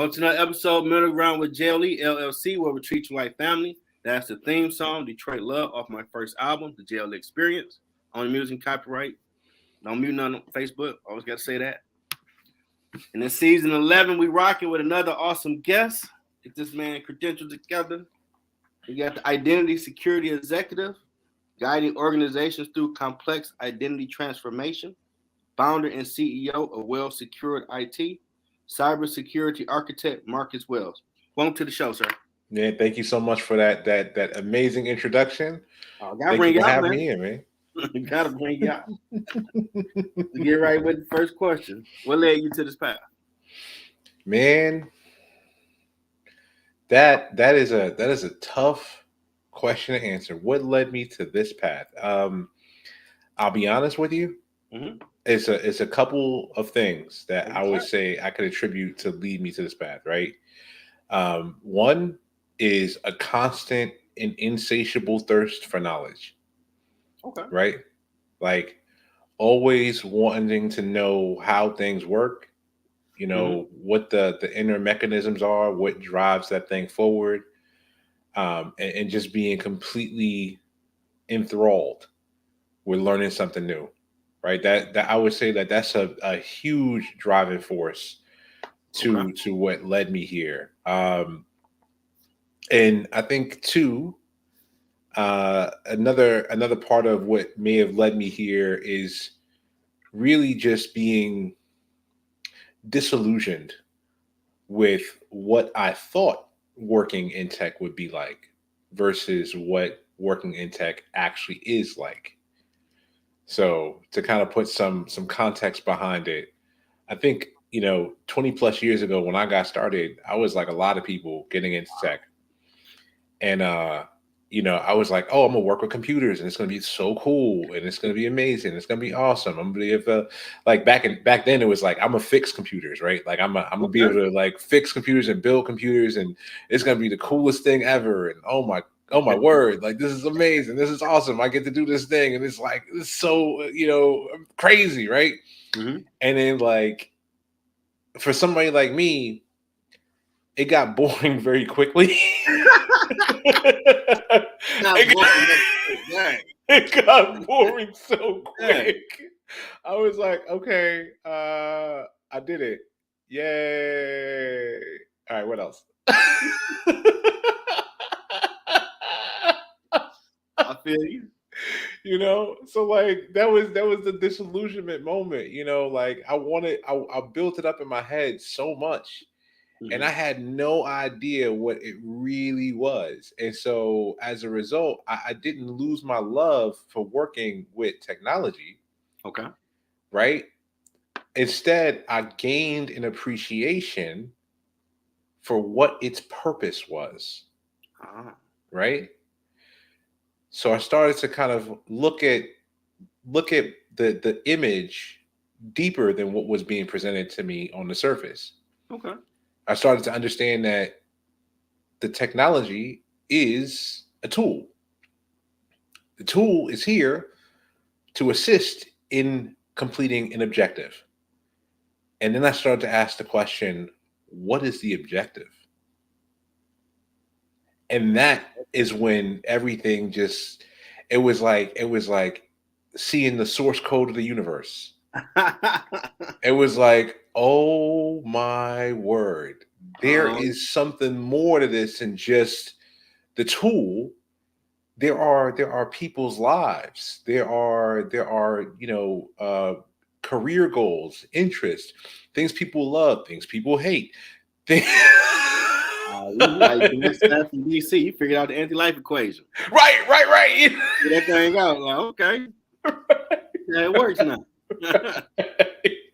Welcome to another episode, Middle Ground with L.L.C, where we treat you like family. That's the theme song, Detroit Love, off my first album, The J.L. Experience. Only music copyright. Don't mute none on Facebook. Always got to say that. And in season 11, we rocking with another awesome guest. Get this man credentials together. We got the Identity Security Executive, guiding organizations through complex identity transformation. Founder and CEO of WellSecured IT. Cybersecurity architect Marcus Wells. Welcome to the show, sir. Yeah, thank you so much for that amazing introduction. Gotta bring you out, man. Me in, man. You gotta bring you out. To get right with the first question. What led you to this path? Man, that is a tough question to answer. What led me to this path? I'll be honest with you. Mm-hmm. It's a couple of things that I would say I could attribute to lead me to this path, right? One is a constant and insatiable thirst for knowledge. Okay. Right? Like always wanting to know how things work, what the inner mechanisms are, what drives that thing forward, and just being completely enthralled with learning something new. Right, that I would say that's a huge driving force to what led me here. And I think too, another part of what may have led me here is really just being disillusioned with what I thought working in tech would be like versus what working in tech actually is like. So to kind of put some context behind it, I think, 20 plus years ago when I got started, I was like a lot of people getting into tech. And, I was like, oh, I'm going to work with computers and it's going to be so cool and it's going to be amazing. It's going to be awesome. I'm going to be like back then it was like, I'm going to fix computers, right? Like I'm going to be able to like fix computers and build computers and it's going to be the coolest thing ever. And oh my word, like this is amazing, this is awesome, I get to do this thing and it's like it's so crazy, right? Mm-hmm. And then like for somebody like me, it got boring very quickly. It got boring so quick. I was like, okay, I did it, yay. All right, what else? I feel you. So like that was the disillusionment moment. Like I built it up in my head so much, mm-hmm. and I had no idea what it really was. And so as a result, I didn't lose my love for working with technology. Okay. Right. Instead, I gained an appreciation for what its purpose was. Right. So I started to kind of look at the image deeper than what was being presented to me on the surface. Okay. I started to understand that the technology is a tool. The tool is here to assist in completing an objective. And then I started to ask the question, what is the objective? And that is when everything just, it was like seeing the source code of the universe. It was like, oh my word, there is something more to this than just the tool. There are people's lives. There are career goals, interests, things people love, things people hate. Like stuff from DC, you figured out the anti-life equation. Right. That thing out. Like, okay. Yeah, it works now.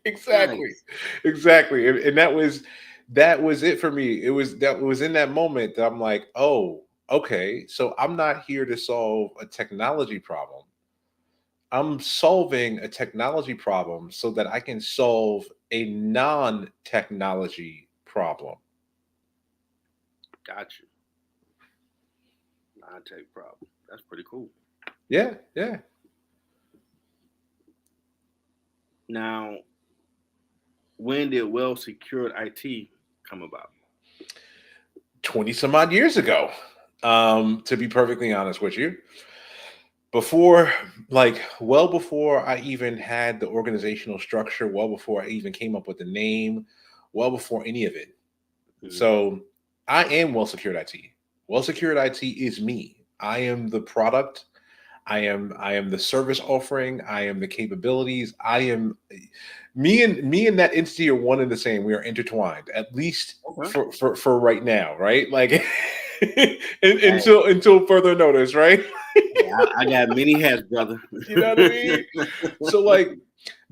Exactly. Nice. Exactly. And that was it for me. It was in that moment that I'm like, oh, okay, so I'm not here to solve a technology problem. I'm solving a technology problem so that I can solve a non-technology problem. Got you. Non-tech problem. That's pretty cool. Yeah. Now, when did WellSecured IT come about? 20 some odd years ago. To be perfectly honest with you, before well before I even had the organizational structure, well before I even came up with the name, well before any of it. So I am WellSecured IT. WellSecured IT is me. I am the product. I am the service offering. I am the capabilities. I am me and that entity are one and the same. We are intertwined, at least for right now, right? Like until further notice, right? I got many hats, brother. You know what I mean? So like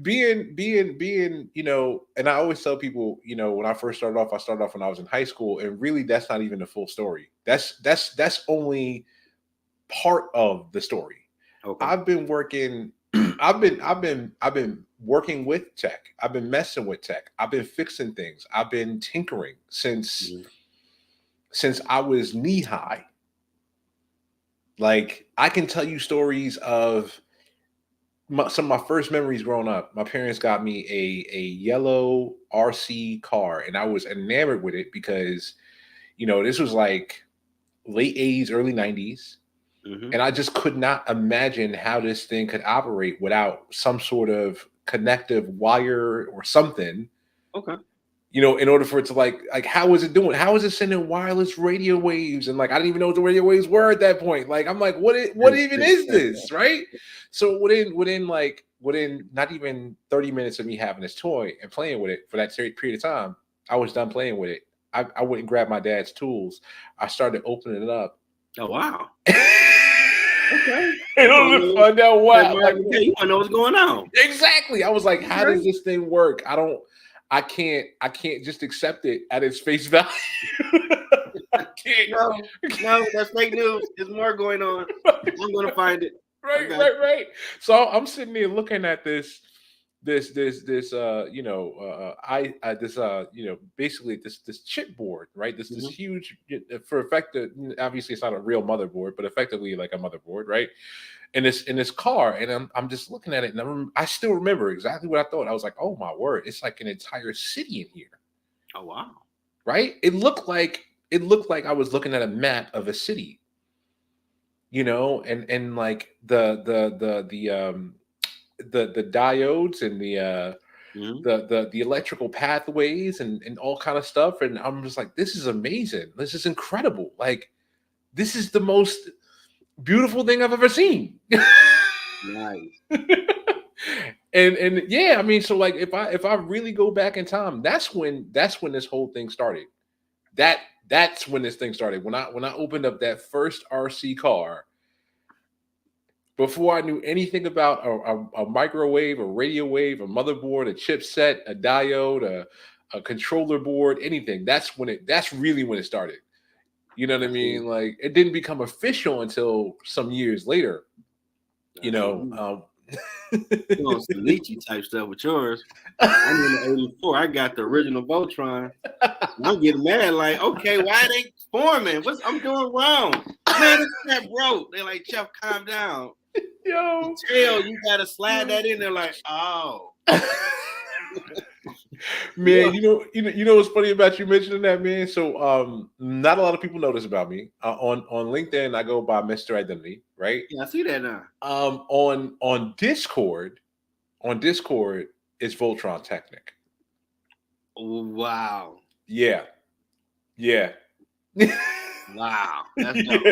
being, and I always tell people, when I first started off, I started off when I was in high school, and really that's not even the full story. That's only part of the story. Okay. I've been working I've been working with tech. I've been messing with tech. I've been fixing things. I've been tinkering since I was knee high. Like I can tell you stories of some of my first memories growing up. My parents got me a yellow RC car, and I was enamored with it because, this was like late 80s, early 90s. And I just could not imagine how this thing could operate without some sort of connective wire or something. Okay. In order for it to like how is it doing? How is it sending wireless radio waves? And like I didn't even know what the radio waves were at that point. Like I'm like, what even is this? Right? So within not even 30 minutes of me having this toy and playing with it for that period of time, I was done playing with it. I went and grabbed my dad's tools. I started opening it up. Oh wow. Okay. In order to find out why. You want to know what's going on. Exactly. I was like, how does this thing work? I can't just accept it at its face value. I can't. No, that's fake news. There's more going on. I'm gonna find it. Right. So I'm sitting there looking at this basically this chipboard, right? This huge, for effective, obviously it's not a real motherboard, but effectively like a motherboard, right? In this car, and I'm just looking at it, and I still remember exactly what I thought. I was like, oh my word, it's like an entire city in here. Oh wow. Right? It looked like I was looking at a map of a city. And like the diodes and the electrical pathways and all kind of stuff, and I'm just like, this is amazing. This is incredible. Like, this is the most beautiful thing I've ever seen. Nice. and yeah, I mean, so like if I really go back in time, that's when this whole thing started. That's when this thing started. When I opened up that first RC car. Before I knew anything about a microwave, a radio wave, a motherboard, a chipset, a diode, a controller board, anything, that's really when it started. You know what I mean? Like, it didn't become official until some years later. Doing some Nietzsche type stuff with yours. I'm in the 84. I got the original Voltron. I'm getting mad. Like, okay, why are they forming? I'm doing wrong? Man, it's that broke. They're like, Chef, calm down. Yo, you gotta slide that in there. Like, oh. Man, you know what's funny about you mentioning that, man? So not a lot of people know this about me. On LinkedIn, I go by Mr. Identity, right? Yeah, I see that now. On Discord, it's Voltron Technic. Wow. Yeah. Wow. That's dope.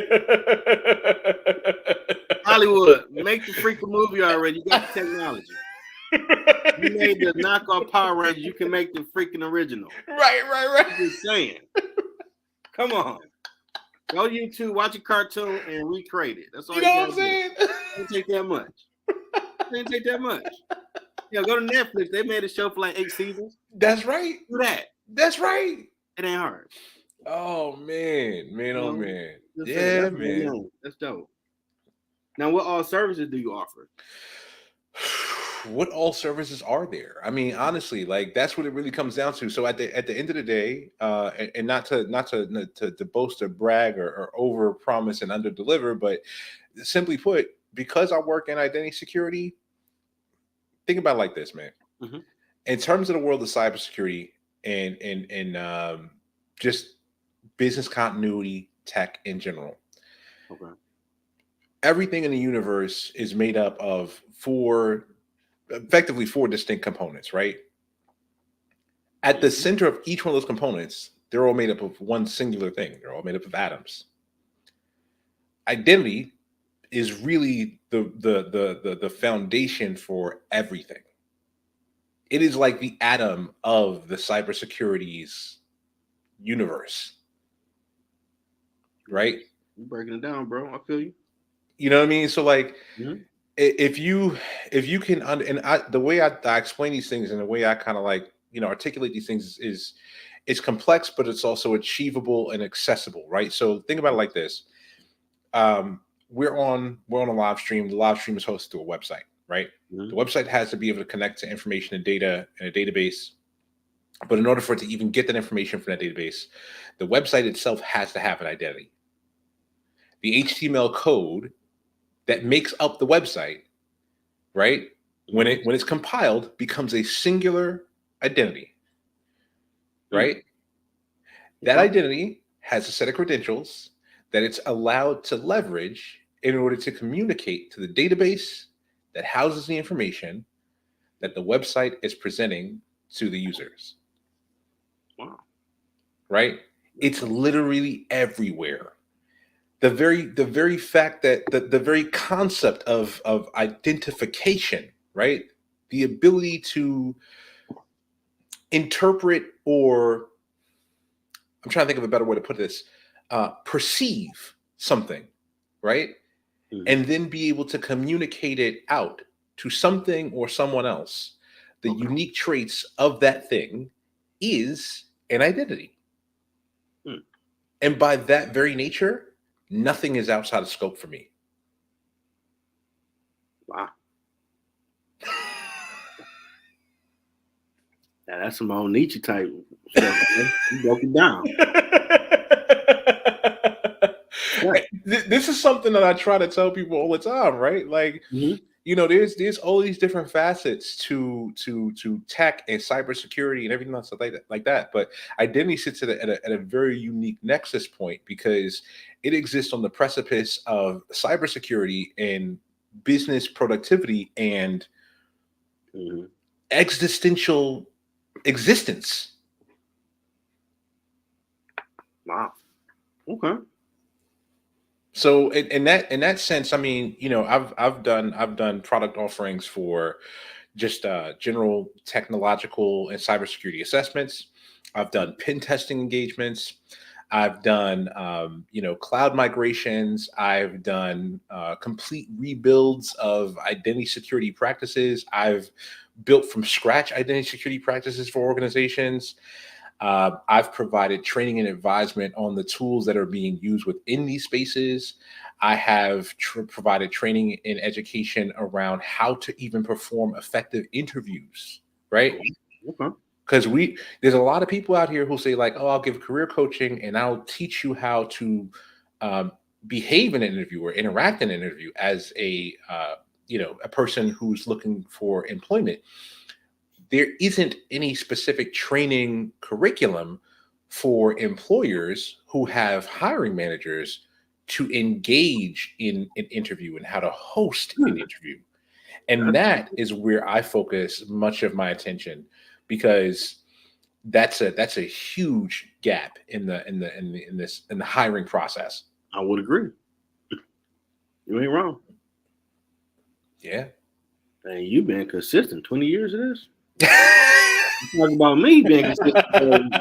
Hollywood, make the freaking movie already. You got the technology. You made the knockoff Power Rangers. You can make the freaking original. Right. I'm just saying. Come on. Go to YouTube, watch a cartoon, and recreate it. That's all you know what I'm saying? It didn't take that much. Go to Netflix. They made a show for like 8 seasons. That's right. Do that. That's right. It ain't hard. Oh man. Oh man. Yeah, man. That's dope. Now, what all services do you offer? What all services are there? I mean, honestly, like that's what it really comes down to. So at the end of the day, and not to boast or brag or over promise and under deliver, but simply put, because I work in identity security, think about it like this, man. Mm-hmm. In terms of the world of cybersecurity and just business continuity tech in general. Okay. Everything in the universe is made up of effectively four distinct components, right? At the center of each one of those components, they're all made up of one singular thing. They're all made up of atoms. Identity is really the foundation for everything. It is like the atom of the cybersecurity's universe, right? You breaking it down, bro. I feel you. You know what I mean? So like, Mm-hmm. if you can the way I explain these things and the way I kind of like articulate these things is it's complex, but it's also achievable and accessible, right? So think about it like this. We're on a live stream. The live stream is hosted to a website, right? Mm-hmm. The website has to be able to connect to information and data in a database. But in order for it to even get that information from that database, the website itself has to have an identity. The HTML code that makes up the website, right? When it's compiled, becomes a singular identity, right? That identity has a set of credentials that it's allowed to leverage in order to communicate to the database that houses the information that the website is presenting to the users. Wow. Right? It's literally everywhere. The very fact that the very concept of identification, right? The ability to interpret, or I'm trying to think of a better way to put this, perceive something, right? Mm-hmm. And then be able to communicate it out to something or someone else. The unique traits of that thing is an identity. And by that very nature, nothing is outside of scope for me. Wow. Now that's some old Nietzsche type stuff. You broke it down. This is something that I try to tell people all the time, right? Like, there's all these different facets to tech and cybersecurity and everything else like that. But identity sits at a very unique nexus point because it exists on the precipice of cybersecurity and business productivity and existential existence. Wow. Okay. So in that sense, I mean, I've done product offerings for just general technological and cybersecurity assessments. I've done pen testing engagements. I've done cloud migrations. I've done complete rebuilds of identity security practices. I've built from scratch identity security practices for organizations. I've provided training and advisement on the tools that are being used within these spaces. I have provided training and education around how to even perform effective interviews, right? Okay. Because there's a lot of people out here who say like, oh, I'll give career coaching and I'll teach you how to behave in an interview or interact in an interview as a person who's looking for employment. There isn't any specific training curriculum for employers who have hiring managers to engage in an interview and how to host an interview. And that is where I focus much of my attention, because that's a huge gap in the hiring process. I would agree. You ain't wrong. Yeah. And you've been consistent 20 years of this. Talk about me being consistent.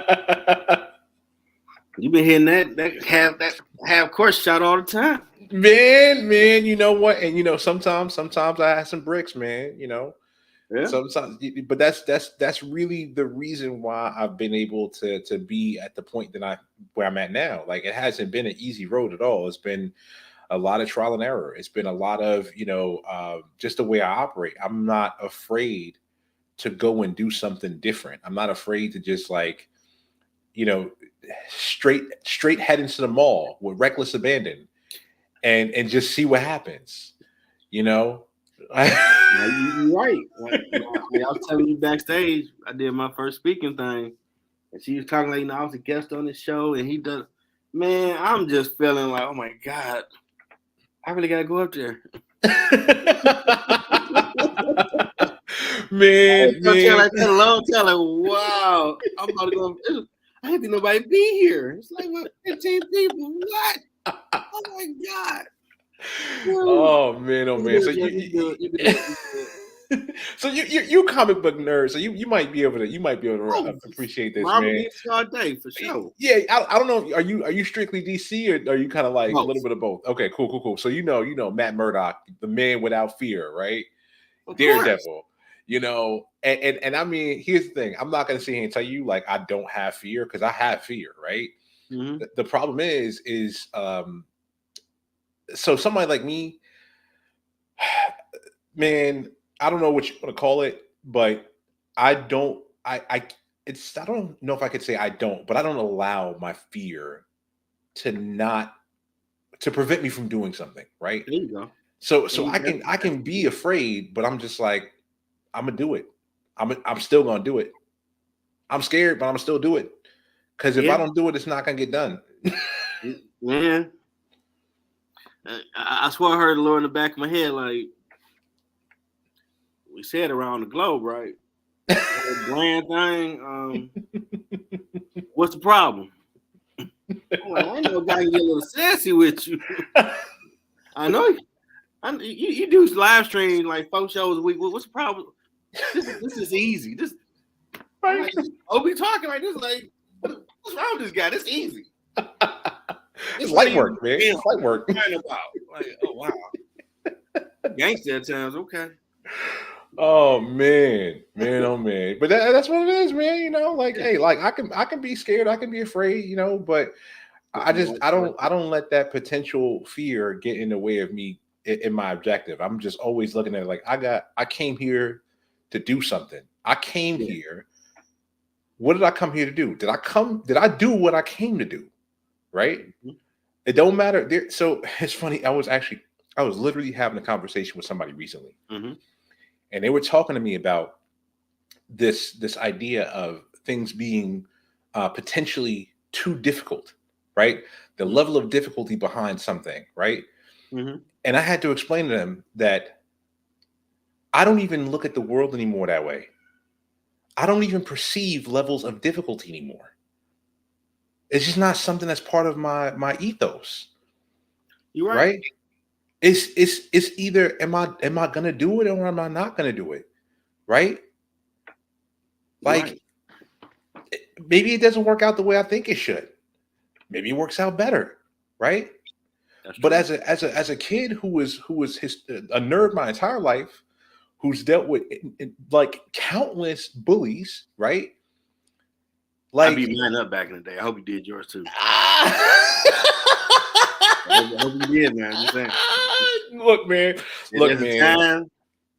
You've been hitting that half course shot all the time. Man, you know what? And sometimes I have some bricks, man. Yeah. Sometimes, but that's really the reason why I've been able to be at the point where I'm at now. Like, it hasn't been an easy road at all. It's been a lot of trial and error. It's been a lot of just the way I operate. I'm not afraid to go and do something different. I'm not afraid to just straight head into the mall with reckless abandon and just see what happens. You're right. I was telling you backstage, I did my first speaking thing, and she was talking like, I was a guest on the show, and he does. Man, I'm just feeling like, oh my God, I really gotta go up there. man, Like that a long time. Like, wow, I'm about to go. I didn't think nobody be here. It's like what 15 people. What? Oh my God. Oh man, oh man. So You can do it. so you comic book nerd. So you might be able to appreciate this, Marvel man. DC all day for sure. Yeah, I don't know. Are you strictly DC or are you kind of like Both. a little bit of both? Okay, cool. So you know Matt Murdock, the man without fear, right? Of Daredevil. course. You know, and I mean, here's the thing. I'm not gonna sit here and tell you like I don't have fear because I have fear, right? Mm-hmm. The problem is so somebody like me, man, I don't know what you want to call it, but I don't I don't know if I could say I don't, but I don't allow my fear to prevent me from doing something, right? There you go. So I can be afraid, but I'm just like I'm gonna do it. I'm still gonna do it. I'm scared, but I'm still do it. Because if I don't do it, it's not gonna get done. Man, I swear I heard the Lord in the back of my head, like we said around the globe, right? Brand thing. What's the problem? Like, I know a guy can get a little sassy with you. I know you do live stream like 4 shows a week. What's the problem? This is easy. This right. Like, Obi talking like this. Like, what's wrong with this guy? This easy. It's light work, man. It's light work. About. Like, oh wow. Gangster at times, okay. Oh man, oh man. But that's what it is, man. You know, like hey, like I can be scared, I can be afraid, you know, but I don't let that potential fear get in the way of me in my objective. I'm just always looking at it like I came here to do something. I came here. What did I come here to do? Did I do what I came to do? Right? Mm-hmm. It don't matter. So it's funny. I was literally having a conversation with somebody recently. Mm-hmm. And they were talking to me about this idea of things being potentially too difficult, right? The level of difficulty behind something, right? Mm-hmm. And I had to explain to them that I don't even look at the world anymore that way. I don't even perceive levels of difficulty anymore. It's just not something that's part of my ethos. You're right. It's either am I gonna do it or am I not gonna do it? Right? Like maybe it doesn't work out the way I think it should. Maybe it works out better, right? But as a kid who was a nerd my entire life, who's dealt with like countless bullies, right? Like I beat mine up back in the day. I hope you did yours too. I hope you did, man. Look, man.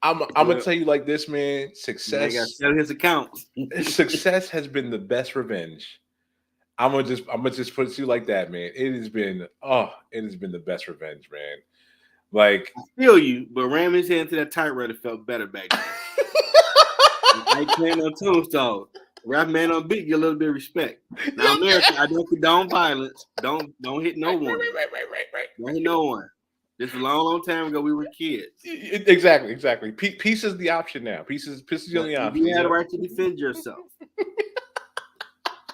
I'm gonna tell you like this, man. Success. I got to sell his accounts. Success has been the best revenge. I'm gonna just put it to you like that, man. It has been the best revenge, man. Like I feel you, but ramming his head into that typewriter felt better back then. I playing on tombstone. Rap man on beat, get a little bit of respect. Now, America, I don't condone violence. Don't hit no one. Right. Don't hit no one. This is a long time ago. We were kids. Exactly. Peace is the option now. Peace is the only option. You had a right to defend yourself.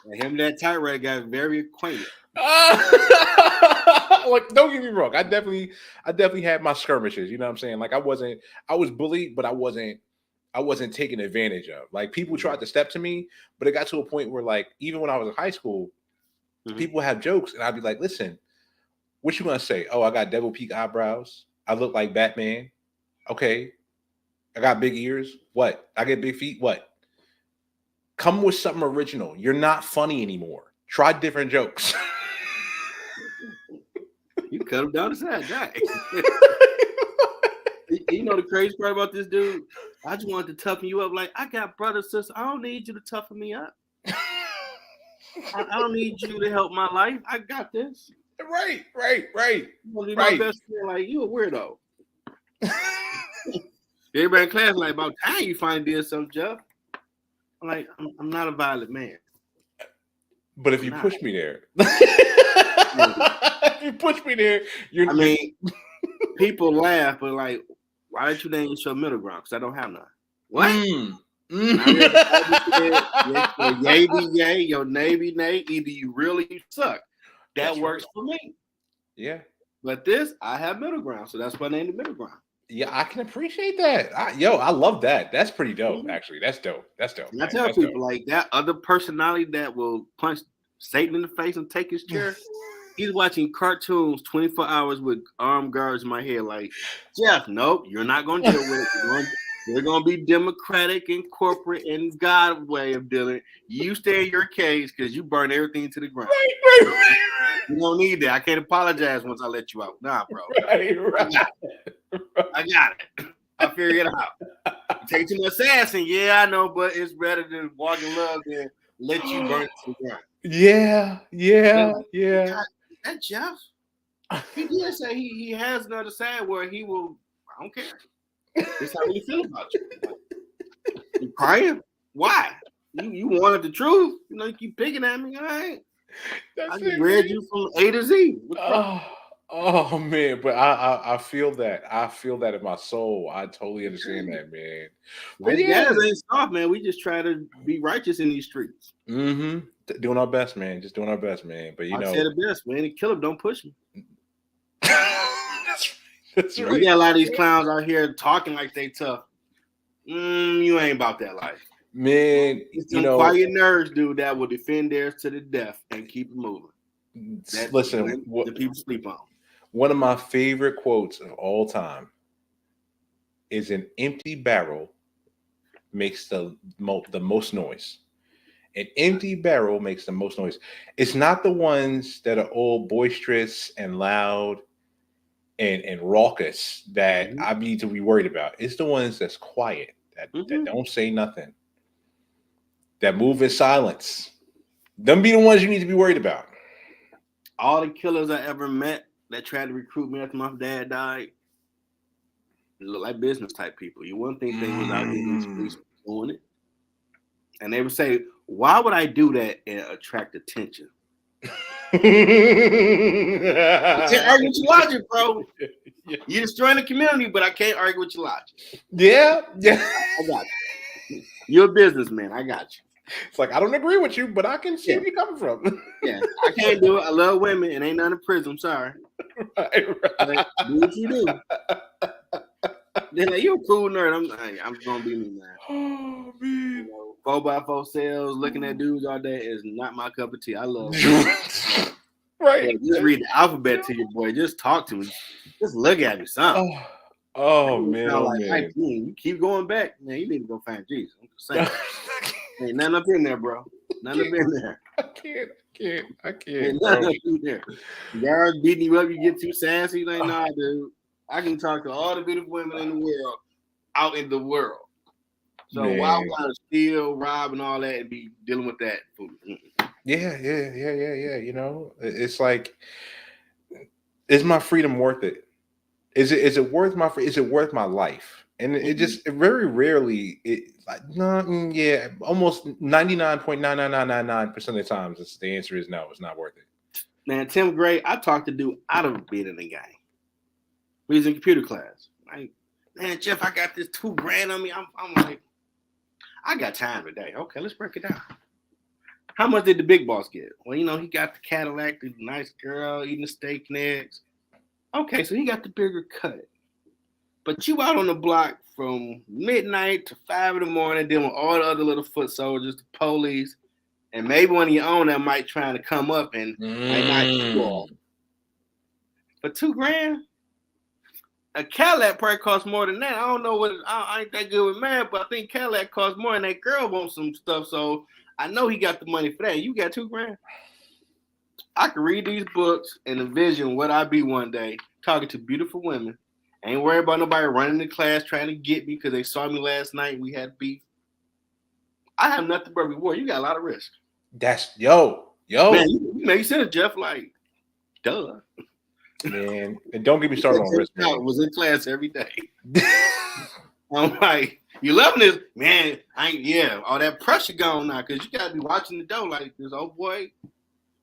And him and that typewriter got very acquainted. Like, don't get me wrong. I definitely had my skirmishes. You know what I'm saying? Like, I was bullied, but I wasn't taken advantage of. Like people tried to step to me, but it got to a point where like, even when I was in high school, people have jokes and I'd be like, listen, what you gonna say? Oh, I got devil peak eyebrows. I look like Batman. Okay. I got big ears. What? I get big feet. What? Come with something original. You're not funny anymore. Try different jokes. You cut him down the side, guy. You know the crazy part about this dude? I just wanted to toughen you up. Like, I got brothers, sisters. I don't need you to toughen me up. I don't need you to help my life. I got this. Right. You want to be my best friend? Like, you a weirdo. Everybody in class like, about time you finally did something, Jeff. I'm like, I'm not a violent man. But if you push me there. If you push me there, I mean, people laugh, but like, why don't you name your middle ground? Because I don't have none. What? I heard the Bible said, your yay be yay, your nay be nay. Either you really you suck. That works for me. Yeah. But this, I have middle ground, so that's why I named the middle ground. Yeah, I can appreciate that. I love that. That's pretty dope, actually. That's dope. And I tell people like that other personality that will punch Satan in the face and take his chair. He's watching cartoons 24 hours with armed guards in my head. Like, Jeff, nope, you're not going to deal with it. We're going to be democratic and corporate and God way of dealing. You stay in your cage because you burn everything to the ground. Right. You don't need that. I can't apologize once I let you out. Nah, bro. Right. I got it. I figured it out. Take too much assassin. Yeah, I know, but it's better than walk in love than let you burn it to the ground. Yeah. That Jeff, he did say he has another side where he will. I don't care. That's how you feel about you. You crying? Why? You wanted the truth. You know, you keep picking at me. All right. I just read you from A to Z. Oh man, but I feel that. I feel that in my soul. I totally understand that, man. But yeah, guys ain't soft, man. We just try to be righteous in these streets. Mm-hmm. Doing our best, man. Just doing our best, man. But I said the best, man. The killer don't push me. That's right. We got a lot of these clowns out here talking like they tough. You ain't about that life. Man, it's some quiet nerds, dude, that will defend theirs to the death and keep it moving. Listen, the people sleep on. One of my favorite quotes of all time is an empty barrel makes the most noise. An empty barrel makes the most noise. It's not the ones that are all boisterous and loud and raucous that I need to be worried about. It's the ones that's quiet, that don't say nothing, that move in silence. Them be the ones you need to be worried about. All the killers I ever met that tried to recruit me after my dad died look like business type people. You wouldn't think they was out here in the streets doing it. And they would say, why would I do that and attract attention? I can't argue with your logic, bro. You're destroying the community, but I can't argue with your logic. Yeah. I got you. You're a businessman. I got you. It's like, I don't agree with you, but I can see where you're coming from. Yeah, I can't do it. I love women and ain't none in prison. I'm sorry. Right. Like, do what you do. They're like, you're a cool nerd. I'm gonna be me, man. Oh man. 4x4 sales, looking at dudes all day is not my cup of tea. I love it. Right. Just read the alphabet to your boy. Just talk to me. Just look at me, something. Oh man. Man. You keep going back, man. You need to go find Jesus. I'm just saying. Ain't nothing up in there, bro. Nothing up in there. I can't. Ain't nothing up in there. Guards beating you up, you get too sassy. Like, nah, dude. I can talk to all the beautiful women in the world out in the world. So why would I steal, rob, and all that and be dealing with that food? Yeah. You know, it's like, is my freedom worth it? Is it worth my free? Is it worth my life? And it just very rarely almost 99.99999% of the times the answer is no, it's not worth it. Man, Tim Gray, I talked to dude out of being in the game. We was in computer class. Like, man, Jeff, I got this $2,000 on me. I'm like, I got time today. Okay, let's break it down. How much did the big boss get? Well, you know, he got the Cadillac, the nice girl, eating the steak and eggs. Okay, so he got the bigger cut. But you out on the block from midnight to 5 in the morning dealing with all the other little foot soldiers, the police, and maybe one of your own that might try to come up and might not you all. For $2,000? A Cadillac probably costs more than that. I don't know what I ain't that good with man, but I think Cadillac costs more and that girl wants some stuff. So I know he got the money for that. You got $2,000? I can read these books and envision what I'd be one day talking to beautiful women. Ain't worried about nobody running the class trying to get me because they saw me last night and we had beef. I have nothing but reward. You got a lot of risk. That's yo. Man, you make sense, Jeff. Like, duh. Man, and don't get me started on risk. I was in class every day. I'm like, you loving this, man? All that pressure going now because you gotta be watching the door like this. Oh boy,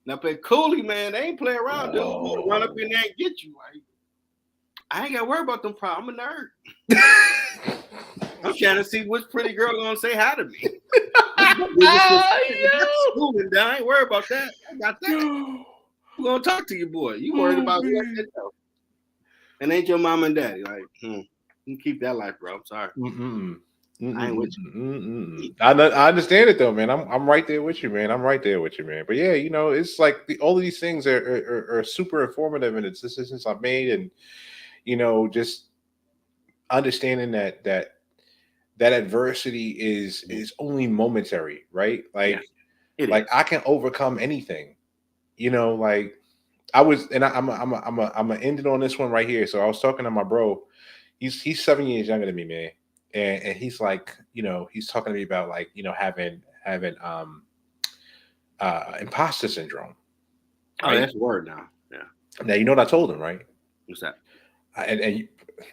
Now play Cooley, man. They ain't playing around, dude. I'm gonna run up in there and get you. Like, I ain't gotta worry about them problems. I'm a nerd. I'm trying to see which pretty girl gonna say hi to me. I ain't worried about that. I got that. Who gonna talk to you, boy? You worried about yourself. And ain't your mom and daddy. Like, you keep that life, bro. I'm sorry. I ain't with you. I understand it though, man. I'm right there with you, man. I'm right there with you, man. But yeah, you know, it's like all of these things are super informative in the decisions I've made, and you know, just understanding that adversity is only momentary, right? Like, like I can overcome anything. You know, like I was, and I'm gonna end it on this one right here. So I was talking to my bro. He's 7 years younger than me, man. And he's like, you know, he's talking to me about like, you know, having imposter syndrome. Right? Oh, that's a word now. Yeah. Now you know what I told him, right? What's that?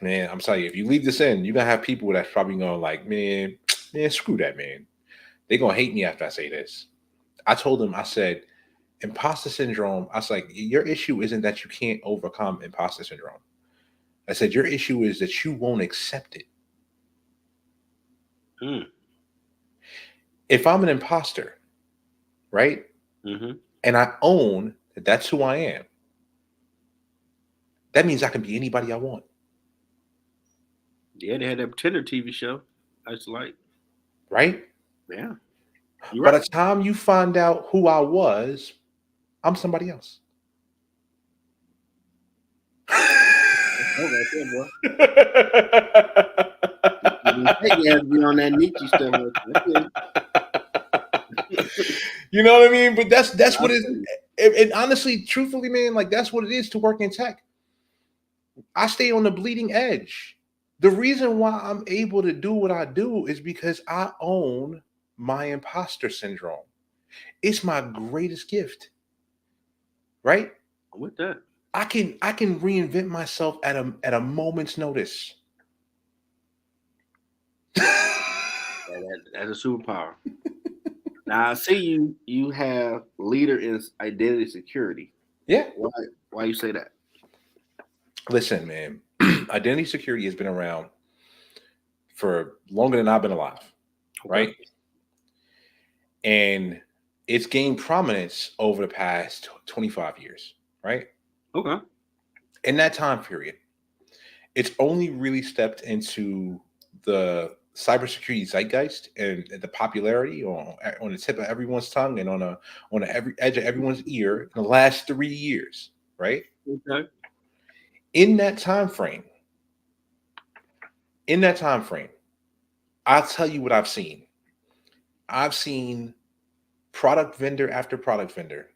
Man, I'm telling you, if you leave this in, you're gonna have people that's probably gonna like, man, screw that, man. They're gonna hate me after I say this. I told him, I said, imposter syndrome. I was like, your issue isn't that you can't overcome imposter syndrome. I said, your issue is that you won't accept it. If I'm an imposter, right? And I own that that's who I am, that means I can be anybody I want. Yeah, they had that Pretender TV show. I used to like. Right? Yeah. By the time you find out who I was, I'm somebody else. Okay, bro. You have to be on that Nietzsche stuff. You know what I mean? But that's what it is. And honestly, truthfully, man, like that's what it is to work in tech. I stay on the bleeding edge. The reason why I'm able to do what I do is because I own my imposter syndrome. It's my greatest gift. Right? With that, I can reinvent myself at a moment's notice. That's a superpower. Now I see you have leader in identity security. Yeah. Why you say that? Listen, man, identity security has been around for longer than I've been alive, right? And it's gained prominence over the past 25 years, right? Okay. In that time period, it's only really stepped into the cybersecurity zeitgeist and the popularity on the tip of everyone's tongue and on the edge of everyone's ear in the last 3 years, right? Okay. In that time frame, I'll tell you what I've seen. I've seen product vendor after product vendor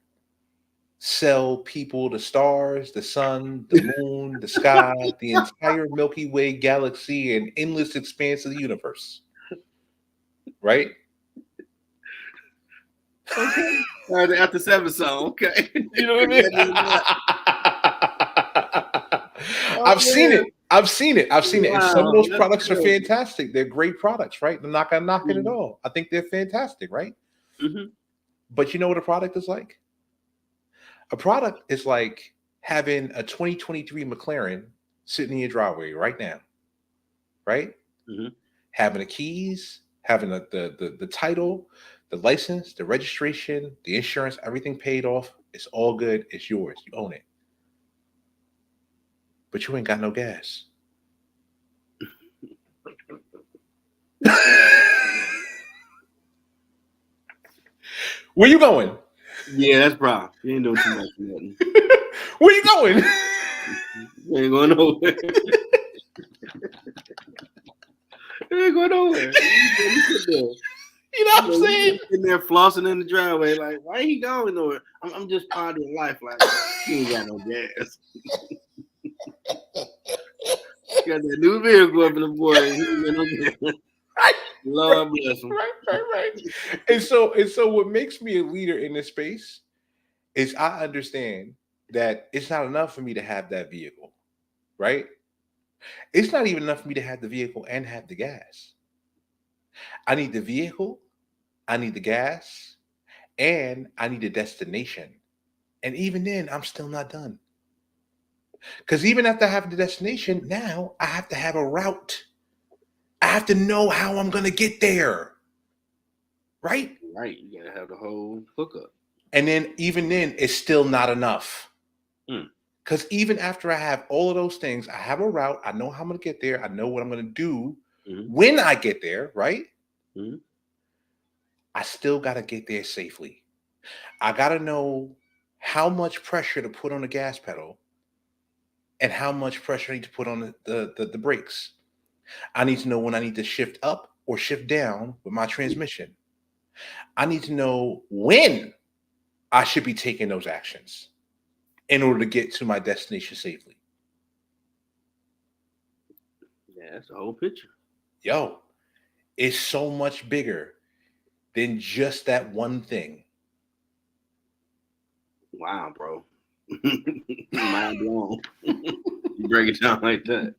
sell people the stars, the sun, the moon, the sky, the entire Milky Way galaxy, and endless expanse of the universe. Right? Okay. After 7 song, okay. You know what I mean? I've seen it. Wow. And some of those products are fantastic. They're great products, right? I'm not gonna knock it at all. I think they're fantastic, right? But you know what a product is like? A product is like having a 2023 McLaren sitting in your driveway right now, right? Having the keys, having the title, the license, the registration, the insurance, everything paid off. It's all good. It's yours. You own it. But you ain't got no gas. Where you going? Yeah, that's problem. You ain't doing too much. Where you going? You ain't going nowhere. You ain't going nowhere. You know what I'm saying? Sitting there flossing in the driveway, like, why ain't he going nowhere? I'm just pondering life, like, he ain't got no gas. Got that new vehicle up in the boy. He ain't got no gas. Right. Lord bless him. Right. And so what makes me a leader in this space is I understand that it's not enough for me to have that vehicle, right? It's not even enough for me to have the vehicle and have the gas. I need the vehicle, I need the gas, and I need a destination And even then, I'm still not done. Because even after having the destination, now I have to have a route. I have to know how I'm going to get there. Right? Right. You gotta have the whole hookup. And then, even then, it's still not enough. Mm. Because even after I have all of those things, I have a route. I know how I'm going to get there. I know what I'm going to do when I get there. Right? I still got to get there safely. I got to know how much pressure to put on the gas pedal and how much pressure I need to put on the brakes. I need to know when I need to shift up or shift down with my transmission. I need to know when I should be taking those actions in order to get to my destination safely. Yeah, that's the whole picture. Yo, it's so much bigger than just that one thing. Wow, bro. Mind blown. You break it down like that.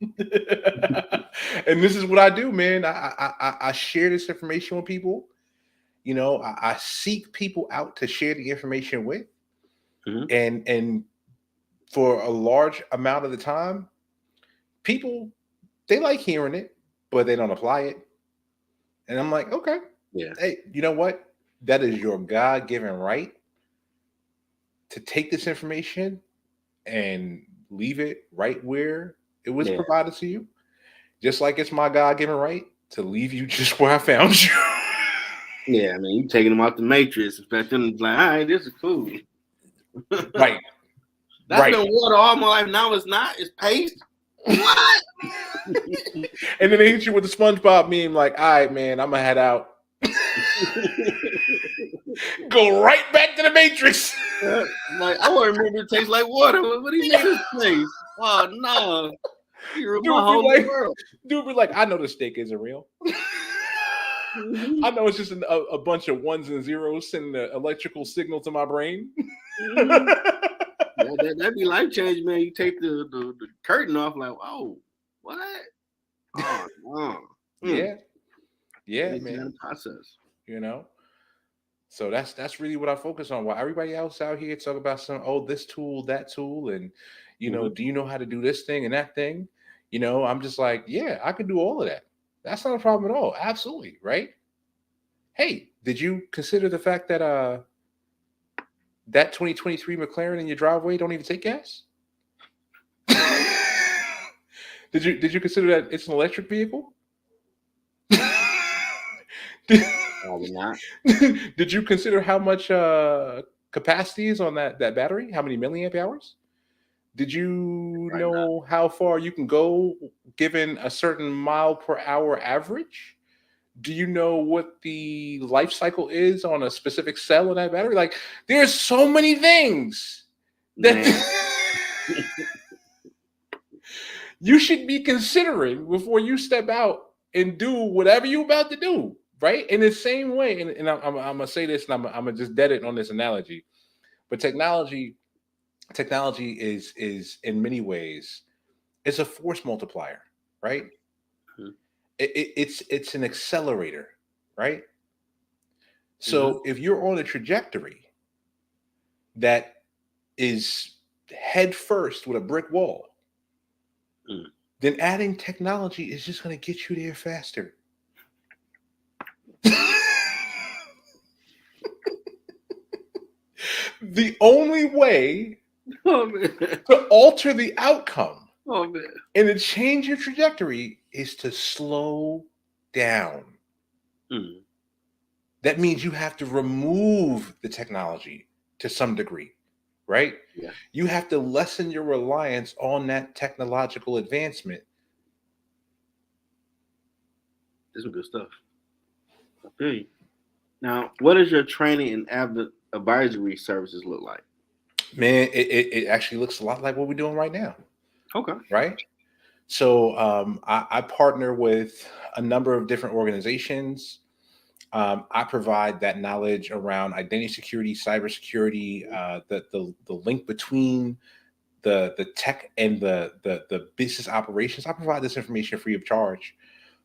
And this is what I do, man. I share this information with people. You know, I seek people out to share the information with. And for a large amount of the time, people, they like hearing it, but they don't apply it. And I'm like, okay, yeah, hey, you know what? That is your God-given right to take this information and leave it right where it was provided to you. Just like it's my God-given right to leave you just where I found you. Yeah, I mean, you taking them out the matrix, expect them to like, all right, this is cool. Right. That's been water all my life. Now it's not. It's paste. What? And then they hit you with the SpongeBob meme, like, all right, man, I'm gonna head out. Go right back to the Matrix. Like, I want to remember it tastes like water. What do you mean this place? Oh no. You're my whole world. Dude be like, I know the steak isn't real. I know it's just a bunch of ones and zeros sending the electrical signal to my brain. That'd be life changing, man. You take the curtain off, like, oh, what? Oh, no. Yeah, man. Process. You know, so that's really what I focus on. While everybody else out here talk about this tool, that tool, and you know, do you know how to do this thing and that thing? You know, I'm just like, yeah, I can do all of that. That's not a problem at all. Absolutely, right? Hey, did you consider the fact that that 2023 McLaren in your driveway don't even take gas? Did you consider that it's an electric vehicle? Probably not. Did you consider how much capacity is on that battery? How many milliamp hours? Did you know how far you can go given a certain mile per hour average? Do you know what the life cycle is on a specific cell in that battery? Like, there's so many things that you should be considering before you step out and do whatever you're about to do, right? In the same way, and I'm gonna say this, and I'm gonna just dead it on this analogy, but technology is in many ways, it's a force multiplier, right? It's an accelerator, right? So if you're on a trajectory that is head first with a brick wall, then adding technology is just going to get you there faster. The only way to alter the outcome and to change your trajectory is to slow down. That means you have to remove the technology to some degree, right? Yeah. You have to lessen your reliance on that technological advancement. This is good stuff. Okay. Now, what does your training and advisory services look like? Man, it actually looks a lot like what we're doing right now. Okay. Right? So I partner with a number of different organizations. I provide that knowledge around identity security, cybersecurity, the link between the tech and the business operations. I provide this information free of charge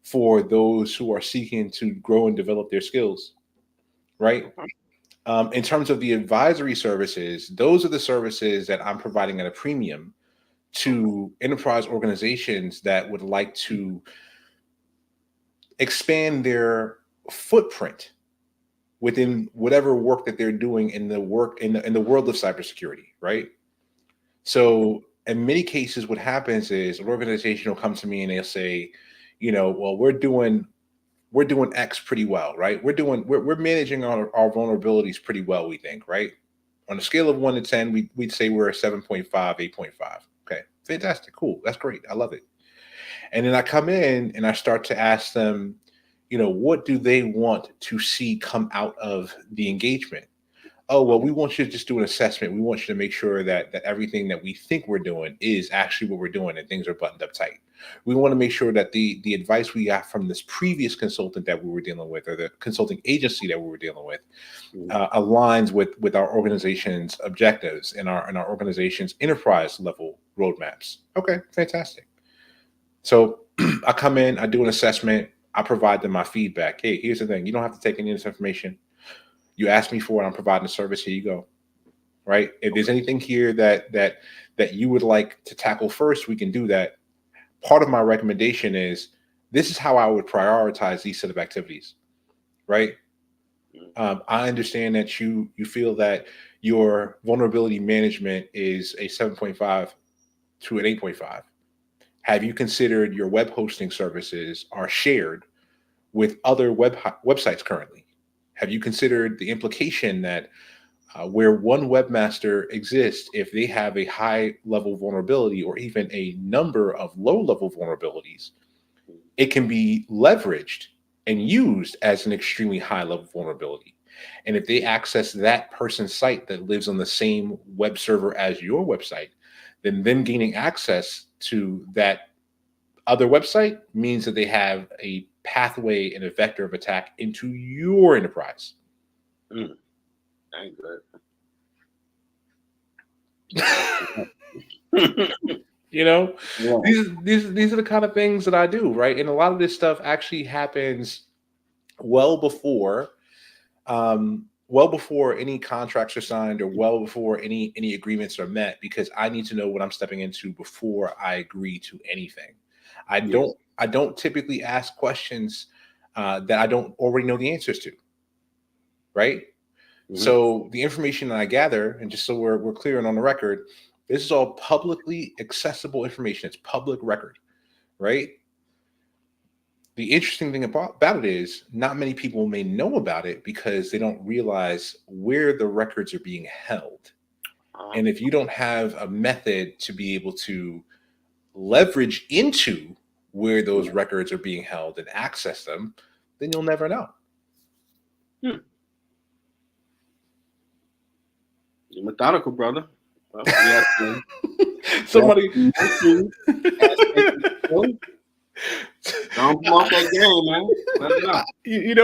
for those who are seeking to grow and develop their skills. Right? In terms of the advisory services, those are the services that I'm providing at a premium to enterprise organizations that would like to expand their footprint within whatever work that they're doing in the world of cybersecurity, right? So in many cases, what happens is an organization will come to me and they'll say, well, we're doing X pretty well, right? We're managing our vulnerabilities pretty well, we think, right? On a scale of 1 to 10, we'd say we're a 7.5, 8.5. Okay, fantastic, cool, that's great, I love it. And then I come in and I start to ask them, what do they want to see come out of the engagement? Oh, well, we want you to just do an assessment. We want you to make sure that everything that we think we're doing is actually what we're doing and things are buttoned up tight. We want to make sure that the advice we got from this previous consultant that we were dealing with, or the consulting agency that we were dealing with, aligns with our organization's objectives and our organization's enterprise level roadmaps. Okay, fantastic. So I come in, I do an assessment, I provide them my feedback. Hey, here's the thing. You don't have to take any of this information. You asked me for it. I'm providing a service. Here you go. Right. If there's anything here that you would like to tackle first, we can do that. Part of my recommendation is this is how I would prioritize these set of activities. Right. I understand that you feel that your vulnerability management is a 7.5 to an 8.5. Have you considered your web hosting services are shared with other websites currently? Have you considered the implication that where one webmaster exists, if they have a high level vulnerability or even a number of low level vulnerabilities, it can be leveraged and used as an extremely high level vulnerability. And if they access that person's site that lives on the same web server as your website, then them gaining access to that other website means that they have a pathway and a vector of attack into your enterprise. Ain't good. Yeah. These are the kind of things that I do, right? And a lot of this stuff actually happens well before any contracts are signed or well before any agreements are met, because I need to know what I'm stepping into before I agree to anything. I don't typically ask questions that I don't already know the answers to, right? Mm-hmm. So the information that I gather, and just so we're clear and on the record, this is all publicly accessible information. It's public record, right? The interesting thing about it is not many people may know about it because they don't realize where the records are being held. And if you don't have a method to be able to leverage into where those records are being held and access them, then you'll never know. You're methodical, brother. Well, Somebody don't promote that game, man.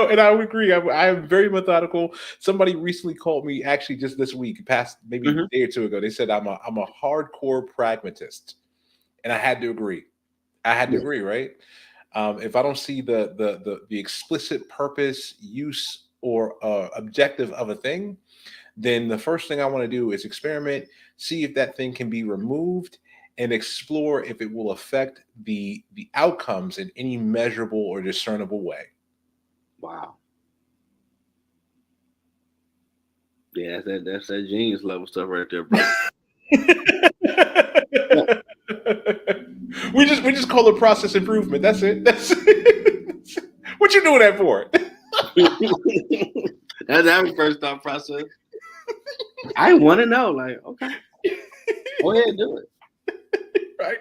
And I would agree. I am very methodical. Somebody recently called me, actually just this week, past maybe a day or two ago. They said I'm a hardcore pragmatist, and I had to agree. Right? If I don't see the explicit purpose, use, or objective of a thing, then the first thing I want to do is experiment, see if that thing can be removed, and explore if it will affect the outcomes in any measurable or discernible way. Wow. Yeah, that's that genius level stuff right there, bro. We just call it process improvement. That's it. What you doing that for? That's our first thought process. I want to know, like, okay, go ahead and do it. Right.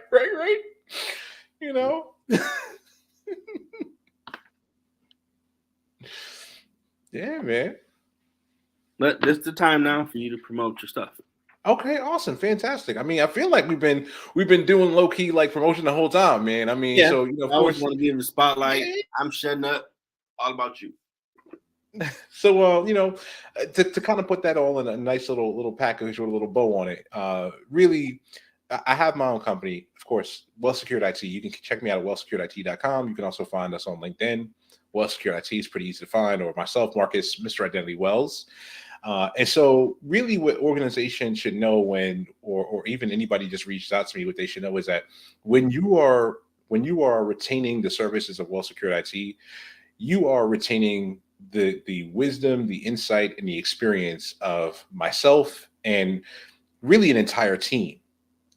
Yeah, man. But this is the time now for you to promote your stuff. Okay, awesome, fantastic. I mean, I feel like we've been doing low key like promotion the whole time, man. I mean, so of course, want to give the spotlight. I'm shutting up. All about you. So, to kind of put that all in a nice little package with a little bow on it. Really, I have my own company, of course, WellSecured IT. You can check me out at WellSecuredIT.com. You can also find us on LinkedIn. WellSecured IT is pretty easy to find, or myself, Marcus, Mr. Identity Wells. And so really what organizations should know or even anybody just reached out to me, what they should know is that when you are retaining the services of WellSecured IT, you are retaining the wisdom, the insight, and the experience of myself and really an entire team.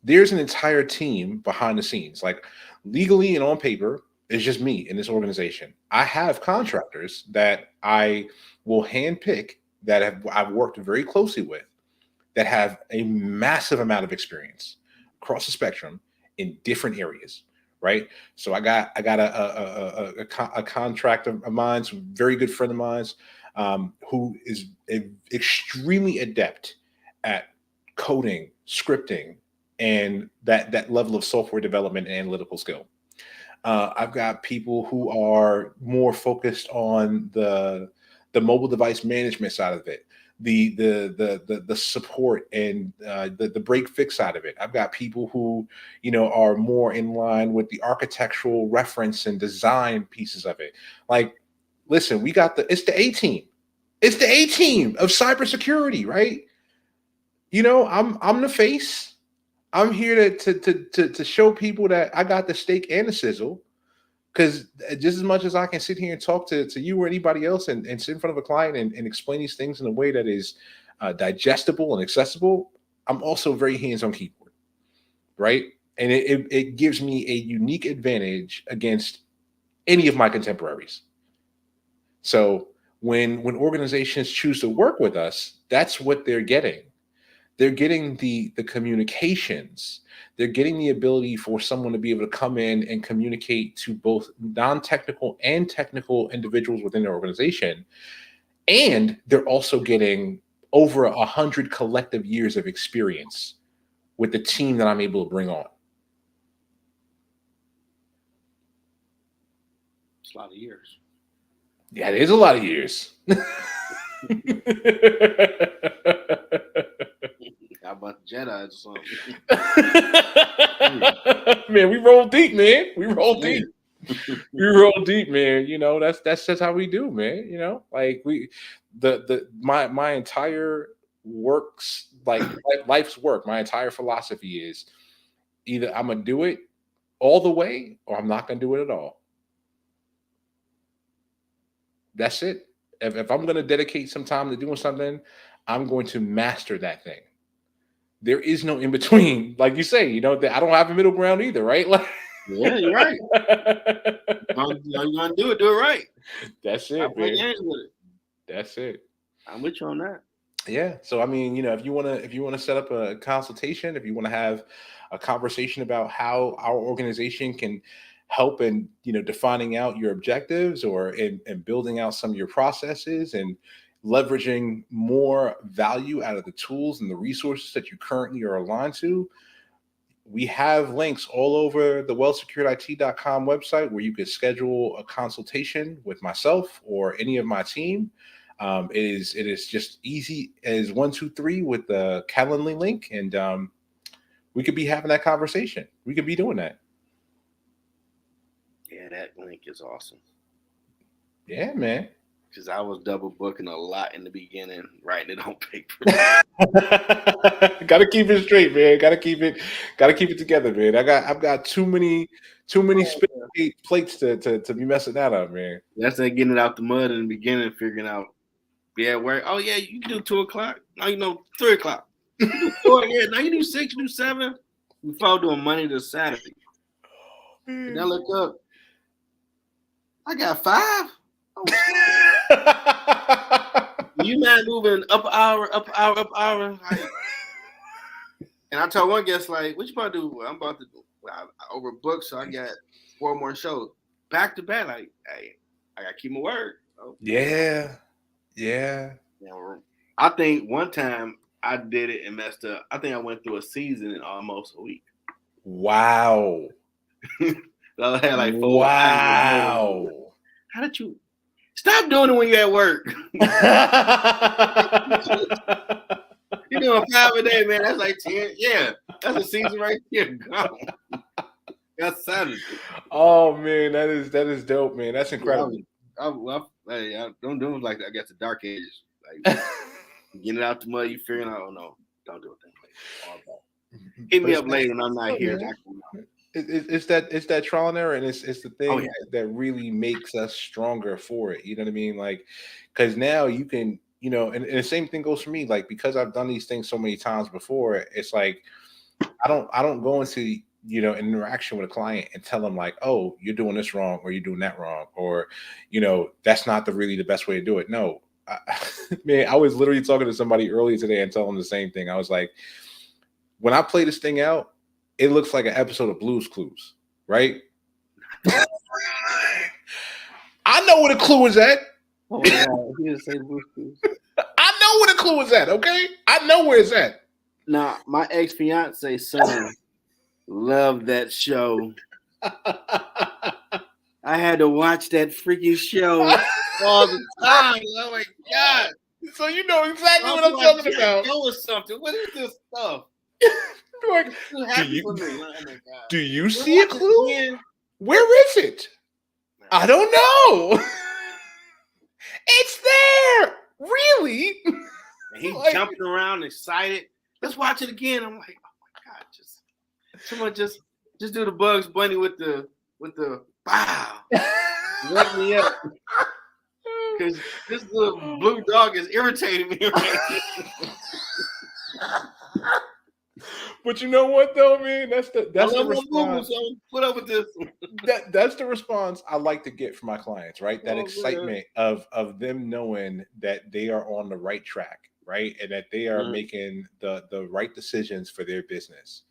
There's an entire team behind the scenes. Like legally and on paper, it's just me in this organization. I have contractors that I will handpick that I've worked very closely with that have a massive amount of experience across the spectrum in different areas, right? So I got a contractor of mine, a very good friend of mine, who is extremely adept at coding, scripting, and that level of software development and analytical skill. I've got people who are more focused on the mobile device management side of it, the support and the break fix side of it. I've got people who are more in line with the architectural reference and design pieces of it. Like, listen, it's the A team. It's the A team of cybersecurity, right? I'm the face. I'm here to show people that I got the steak and the sizzle. Because just as much as I can sit here and talk to you or anybody else and sit in front of a client and explain these things in a way that is digestible and accessible, I'm also very hands-on keyboard, right? And it gives me a unique advantage against any of my contemporaries. So when organizations choose to work with us, that's what they're getting. They're getting the communications. They're getting the ability for someone to be able to come in and communicate to both non-technical and technical individuals within their organization. And they're also getting over 100 collective years of experience with the team that I'm able to bring on. It's a lot of years. Yeah, it is a lot of years. How about Jedi or something? Man, we roll deep, man. We roll deep. We roll deep, man. That's just how we do, man. Like my entire works, like life's work, my entire philosophy is either I'm gonna do it all the way or I'm not gonna do it at all. That's it. If I'm gonna dedicate some time to doing something, I'm going to master that thing. There is no in between, like you say. I don't have a middle ground either, right? Like, yeah, you're right. You're gonna do it right. That's it, man. With it. That's it. I'm with you on that. Yeah. So I mean, if you want to set up a consultation, if you want to have a conversation about how our organization can help in defining out your objectives or in building out some of your processes and leveraging more value out of the tools and the resources that you currently are aligned to, we have links all over the WellSecuredIT.com website where you could schedule a consultation with myself or any of my team. It is just easy as 1, 2, 3 with the Calendly link, and we could be having that conversation. We could be doing that. Yeah, that link is awesome. Yeah, man. Because I was double booking a lot in the beginning, writing it on paper. Gotta keep it straight, man. Gotta keep it together, man. I've got too many plates to be messing that up, man. That's like getting it out the mud in the beginning, figuring out, where, oh yeah, you can do 2:00. Now 3:00. You do 4, yeah, now you do 6, do 7. We fall doing Monday to Saturday. And I look up, I got 5. You not moving up an hour. Like, and I told one guest, like, what you about to do? I'm about to I overbooked, so I got 4 more shows back to back. Like, hey, I gotta keep my word. So, Yeah. I think one time I did it and messed up. I think I went through a season in almost a week. Wow. I had like 4. Wow. How did you stop doing it when you're at work? You're doing 5 a day, man. That's like 10. Yeah, that's a season right there. That's savage. Oh man, that is dope, man. That's incredible. I don't do it like that. I guess the dark ages. Like, Get it out the mud. You figuring out, oh no, don't do it that way. All that. Hit But me it's up later when I'm not here. man. It's that trial and error, and it's the Oh thing yeah. that really makes us stronger for it. You know what I mean? Like, because now you can, and the same thing goes for me. Like, because I've done these things so many times before, it's like I don't go into an interaction with a client and tell them like, oh, you're doing this wrong or you're doing that wrong, or that's not really the best way to do it. No, man, I was literally talking to somebody earlier today and telling them the same thing. I was like, when I play this thing out, it looks like an episode of Blue's Clues, right? I know where the clue is at. Oh my God. He didn't say the Blue's Clues. I know where the clue is at, okay? I know where it's at. Now, my ex-fiance son loved that show. I had to watch that freaking show all the time. Oh my God. So you know exactly what I'm talking about. Go with something. What is this stuff? Like, do you see a clue? Again? Where is it? I don't know. It's there. Really? And he jumping around excited. Let's watch it again. I'm like, oh my God, someone just do the Bugs Bunny with the wow. Wake me up. Because this little blue dog is irritating me right now. But you know what though, man? That's the response. Put up with this. That's the response I like to get from my clients, right? That excitement of them knowing that they are on the right track, right? And that they are making the right decisions for their business.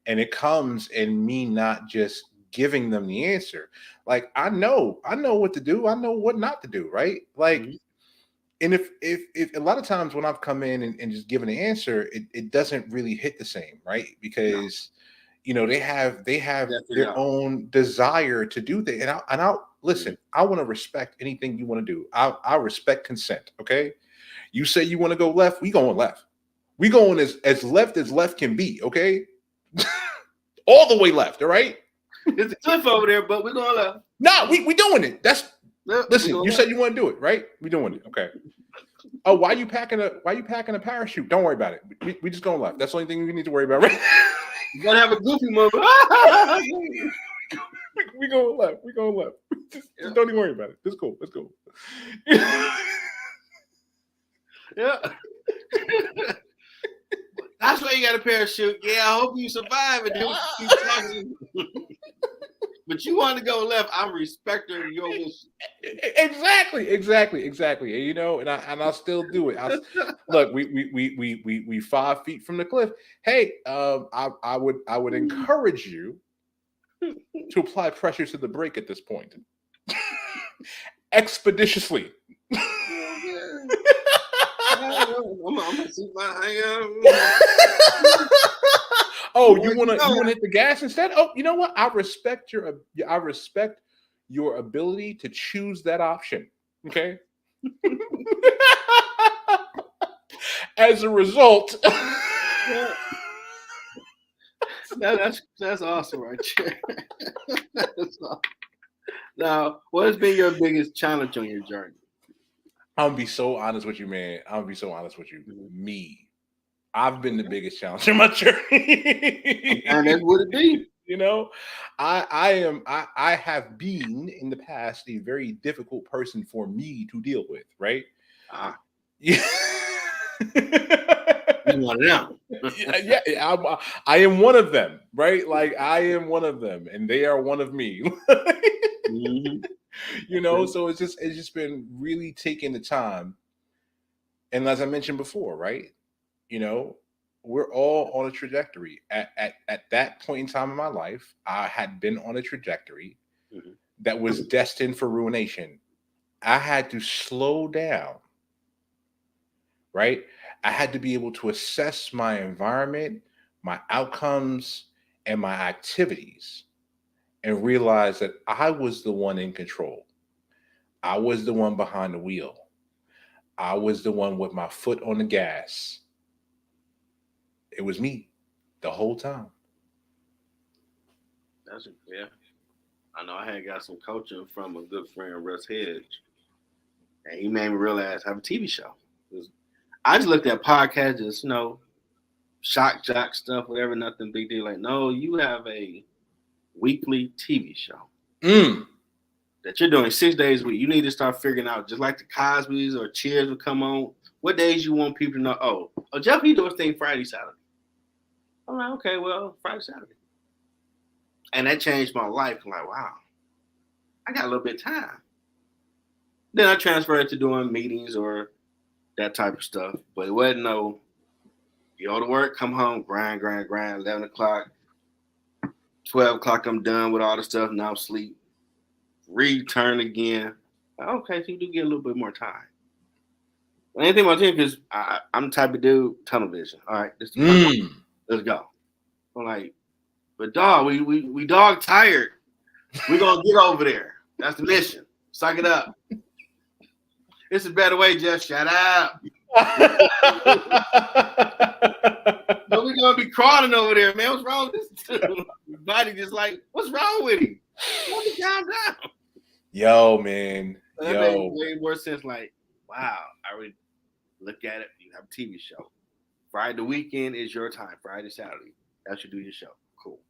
And it comes in me not just giving them the answer. Like I know what to do. I know what not to do, right? Like and if a lot of times when I've come in and just given an answer, it doesn't really hit the same, right? Because they have their own desire to do that. And I'll listen, I want to respect anything you want to do. I respect consent. Okay. You say you want to go left, we going left. We going as left can be, okay? All the way left, all right? There's a cliff over there, but we're going left. Nah, we doing it. Listen, you said you want to do it, right? We doing it. Okay. Oh, why you packing a parachute? Don't worry about it. We just going left. That's the only thing we need to worry about, right? You're gonna have a goofy moment. we going left. We going left. Just don't even worry about it. It's cool. Let's go. Yeah. That's why you got a parachute. Yeah, I hope you survive it. Keep talking. But you want to go left. I'm respecting your wish. Exactly. And I'll still do it. Look, we 5 feet from the cliff. Hey, I would encourage you to apply pressure to the brake at this point, expeditiously. I'm gonna see my Oh, you wanna hit the gas instead? Oh, you know what? I respect your ability to choose that option. Okay. As a result, that's awesome, right there. That's awesome. Now, what has been your biggest challenge on your journey? I'm gonna be so honest with you, man. Me. I've been the biggest challenge in my journey. And that would it be. I have been in the past a very difficult person for me to deal with, right? Yeah. I am one of them, right? Like I am one of them, and they are one of me. So it's just been really taking the time. And as I mentioned before, right? We're all on a trajectory. At that point in time in my life, I had been on a trajectory that was destined for ruination. I had to slow down, right? I had to be able to assess my environment, my outcomes, and my activities, and realize that I was the one in control. I was the one behind the wheel. I was the one with my foot on the gas. It was me the whole time. Yeah. I know I had got some coaching from a good friend, Russ Hedge, and he made me realize I have a TV show. I just looked at podcasts, just shock jock stuff, whatever, nothing big deal. Like, no, you have a weekly TV show that you're doing 6 days a week. You need to start figuring out, just like the Cosby's or Cheers would come on, what days you want people to know. Oh, Jeff, he does thing Friday, Saturday. I'm like, okay, well, Friday, Saturday. And that changed my life. I'm like, wow, I got a little bit of time. Then I transferred to doing meetings or that type of stuff. But it wasn't no, you go to work, come home, grind, 11 o'clock, 12 o'clock, I'm done with all the stuff, now sleep, return again. Okay, so you do get a little bit more time. Anything about him, because I'm the type of dude, tunnel vision. All right, let's go. I'm like, but dog, we dog tired. We're gonna get over there. That's the mission. Suck it up. It's a better way, just shut up. So we're gonna be crawling over there, man. What's wrong with this dude? Body just like, what's wrong with him? Calm down. Yo, man. That made way more sense. Like, wow, I would look at it. You have a TV show. Friday the weekend is your time. Friday, Saturday. That should do your show. Cool.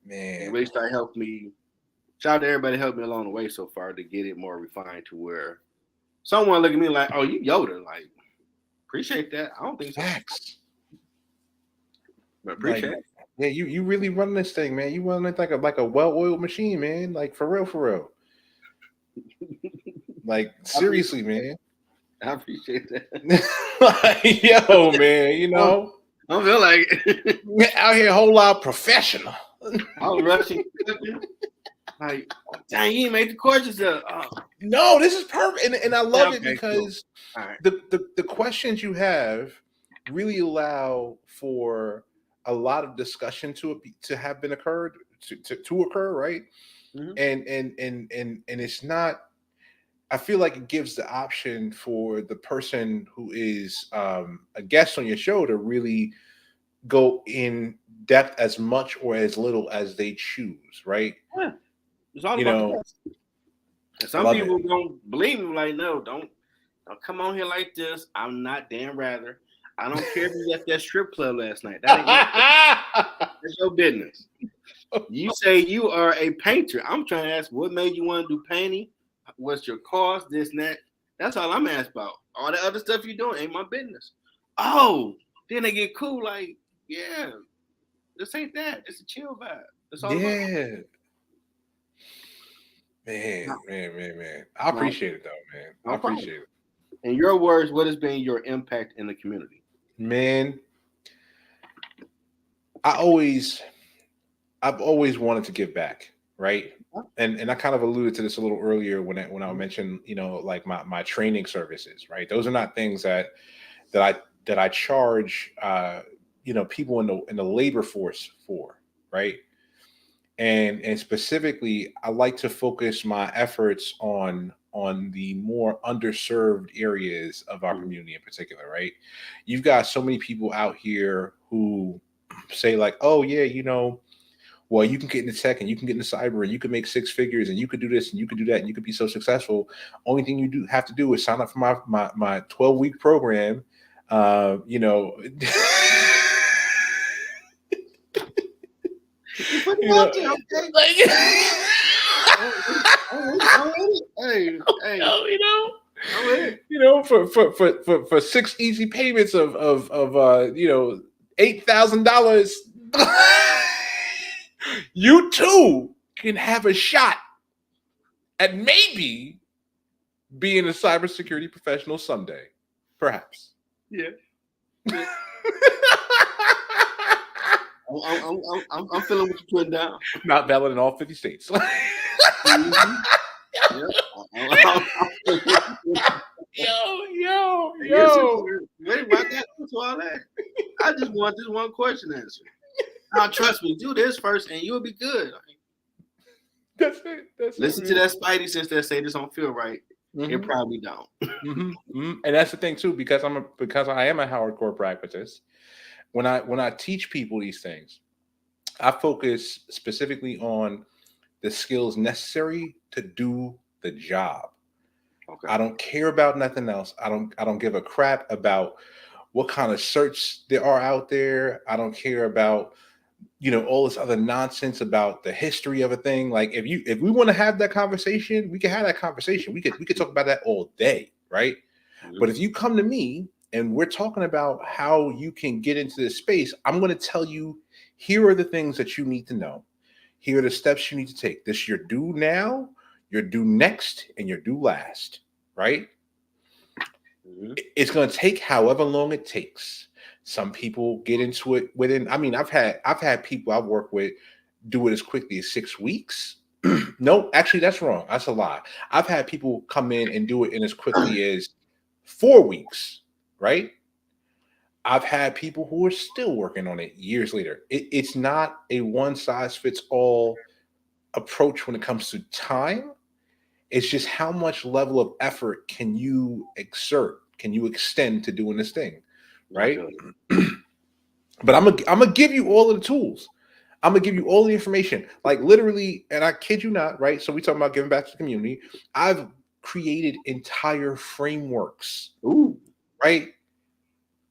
Man. And really start helping me. Shout out to everybody helped me along the way so far to get it more refined to where someone look at me like, oh, you Yoda. Like, appreciate that. I don't think so. Facts. But appreciate it. Yeah, you really running this thing, man. You running it like a well-oiled machine, man. Like for real. Like seriously, man. I appreciate that. Like, yo, man, I feel like out here a whole lot of professional. I was rushing. Like, dang, you ain't made the questions up. No, this is perfect, and I love it because the questions you have really allow for a lot of discussion to have been occurred to occur, right? Mm-hmm. And it's not. I feel like it gives the option for the person who is a guest on your show to really go in depth as much or as little as they choose, right? Yeah. It's all about some people don't believe me. Like, no, don't come on here like this. I'm not Dan Rather. I don't care if you left that strip club last night. That ain't that's your business. You say you are a painter. I'm trying to ask, what made you want to do painting? What's your cost? This and that. That's all I'm asked about. All the other stuff you're doing ain't my business. Oh, then they get cool. Like, yeah, this ain't that. It's a chill vibe. That's all. Yeah. Man. I appreciate it though, man. I appreciate it. In your words, what has been your impact in the community? Man, I've always wanted to give back, right? And I kind of alluded to this a little earlier when I mentioned, like my training services, right? Those are not things that I charge people in the labor force for, right? And specifically, I like to focus my efforts on the more underserved areas of our community in particular, right? You've got so many people out here who say like, oh yeah, well, you can get into tech and you can get into cyber and you can make six figures and you could do this and you could do that and you could be so successful. Only thing you have to do is sign up for my 12-week program. For 6 easy payments of $8,000, you too can have a shot at maybe being a cybersecurity professional someday, perhaps. Yeah. I'm feeling what you're putting down. Not valid in all 50 states. Mm-hmm. Yo. Wait, why got into all that? I just want this one question answered. Now, trust me, do this first and you'll be good. That's it. Listen to that Spidey sense that say this don't feel right. Mm-hmm. It probably don't. And that's the thing too, because I am a hardcore pragmatist. When I teach people these things, I focus specifically on the skills necessary to do the job. Okay. I don't care about nothing else. I don't give a crap about what kind of certs there are out there. I don't care about all this other nonsense about the history of a thing. Like if we want to have that conversation, we can have that conversation. We could talk about that all day, right? Mhm. But if you come to me and we're talking about how you can get into this space, I'm going to tell you, here are the things that you need to know. Here are the steps you need to take. This you're due now, you're due next, and you're due last, right? Mhm. It's going to take however long it takes. Some people get into it within. I mean, I've had people I've worked with do it as quickly as 6 weeks. No, actually, that's wrong. That's a lie. I've had people come in and do it in as quickly as 4 weeks, right? I've had people who are still working on it years later. It's not a one size fits all approach when it comes to time. It's just how much level of effort can you exert, can you extend to doing this thing, I right? feel it. But I'm gonna give you all of the tools. I'm gonna give you all the information, like literally, and I kid you not, right? So we talking about giving back to the community. I've created entire frameworks, Ooh. right?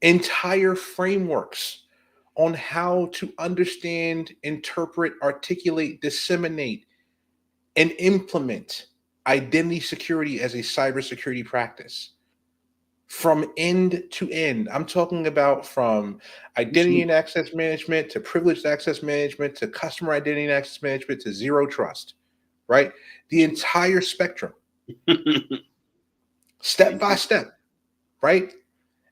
Entire frameworks on how to understand, interpret, articulate, disseminate, and implement identity security as a cybersecurity practice from end to end. I'm talking about from identity and access management to privileged access management to customer identity and access management to zero trust, right? The entire spectrum, step by step, right?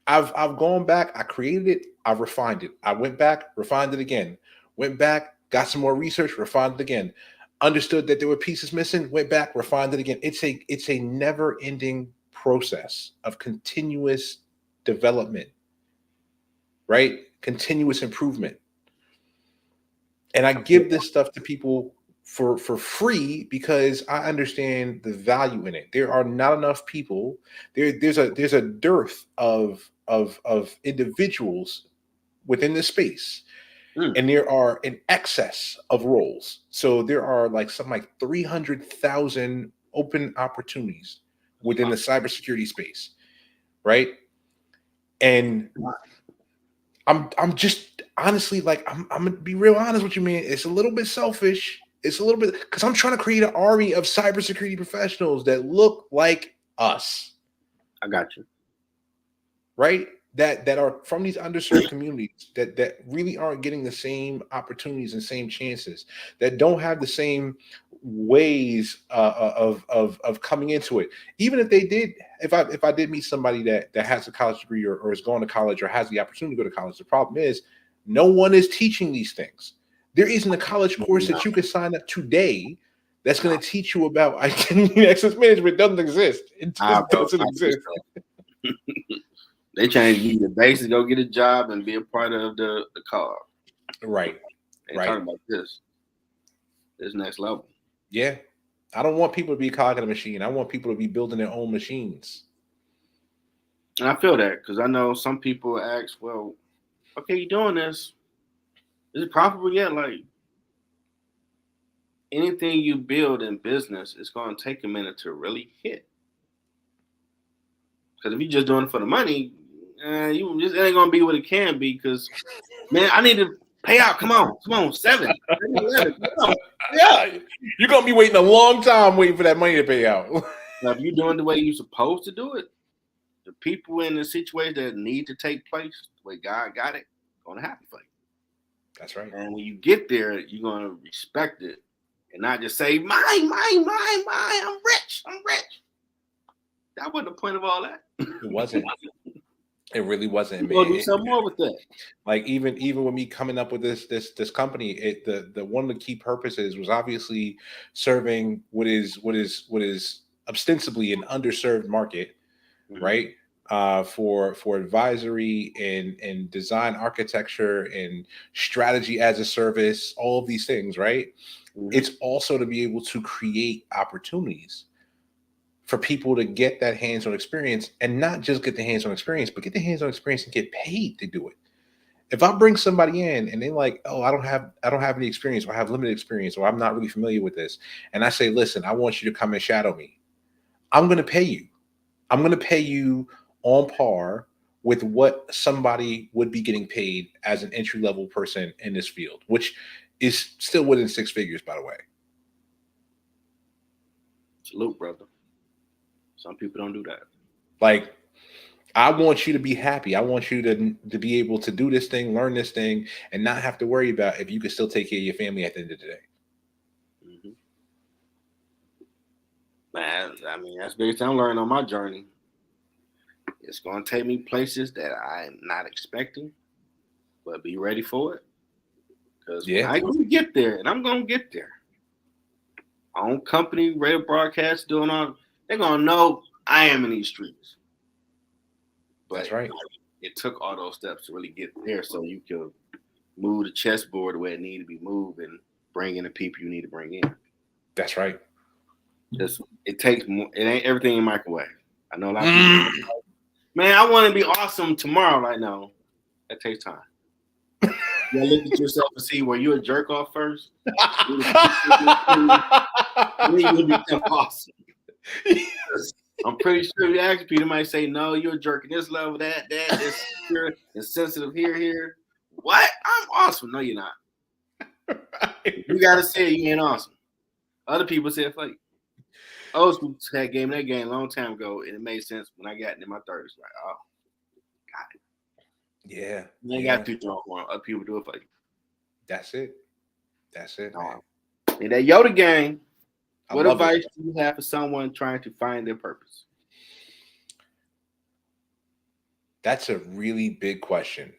I've gone back, I created it, I refined it. I went back, refined it again. Went back, got some more research, refined it again. Understood that there were pieces missing, went back, refined it again. It's a never-ending process of continuous development, right? Continuous improvement. And I I feel give this stuff to people for free because I understand the value in it. There are not enough people. There's a dearth of individuals within the space, it. Mm. and there are an excess of roles. So there are like something like 300,000 open opportunities within the cybersecurity space, right? And I'm just honestly like I'm gonna be real honest with you, man. It's a little bit selfish. It's a little bit because I'm trying to create an army of cybersecurity professionals that look like us, I got you. right? That are from these underserved communities that really aren't getting the same opportunities and same chances, that don't have the same ways of coming into it. Even if they did, if I did meet somebody that has a college degree or is going to college or has the opportunity to go to college, the problem is no one is teaching these things. There isn't a college course No, that you can sign up today that's going to teach you about identity and access management. It doesn't exist. It I just bro, doesn't I exist. just they trying to give you the basics, go get a job and be a part of the car. Right. They Right. talking about this next level. Yeah. I don't want people to be cogging a machine. I want people to be building their own machines. And I feel that because I know some people ask, well, okay, you doing this. Is it profitable yet? Like anything you build in business, it's going to take a minute to really hit. Because if you're just doing it for the money, you just it ain't going to be what it can be. Because man, I need to pay out. Come on, 7, 11. Come on. Yeah. You're going to be waiting a long time waiting for that money to pay out. Now, if you're doing the way you're supposed to do it, the people in the situation that need to take place, the way God got it, going to happen for you. That's right. And when you get there, you're going to respect it and not just say, mine, mine, mine, mine. I'm rich. I'm rich. That wasn't the point of all that. It wasn't. It really wasn't, You're going to do man. something more with that. Like even with me coming up with this company, the one of the key purposes was obviously serving what is ostensibly an underserved market, Mm-hmm. right? For advisory and design architecture and strategy as a service, all of these things, right? Mm-hmm. It's also to be able to create opportunities for people to get that hands-on experience, and not just get the hands-on experience, but get the hands-on experience and get paid to do it. If I bring somebody in and they're like, "Oh, I don't have any experience, or I have limited experience, or I'm not really familiar with this," and I say, "Listen, I want you to come and shadow me," I'm going to pay you. I'm going to pay you on par with what somebody would be getting paid as an entry level person in this field, which is still within six figures, by the way. Salute, brother. Some people don't do that. Like, I want you to be happy. I want you to be able to do this thing, learn this thing, and not have to worry about if you can still take care of your family at the end of the day. Mm-hmm. Man, I mean, that's basically I'm learning on my journey. It's going to take me places that I'm not expecting, but be ready for it. Because when I going to get there, and I'm going to get there, my own company, radio broadcast, doing all, they're going to know I am in these streets. But that's right. It took all those steps to really get there so you could move the chessboard the way it needed to be moved and bring in the people you need to bring in. That's right. It takes more. It ain't everything in microwave. I know a lot of people. Man, I want to be awesome tomorrow. Right now, that takes time. You look at yourself and see where you a jerk off first. Then you become awesome. I'm pretty sure you ask people, might say, "No, you're a jerk at this level, that, this, here, it's sensitive here." What? I'm awesome. No, you're not. Right. You gotta say you ain't awesome. Other people said fake. Old school had game that game a long time ago, and it made sense when I got in my 30s. Like, oh, got it. Yeah. You ain't got to do it for other people do it for you. That's it. That's it. Man. In that Yoda game, what advice do you have for someone trying to find their purpose? That's a really big question.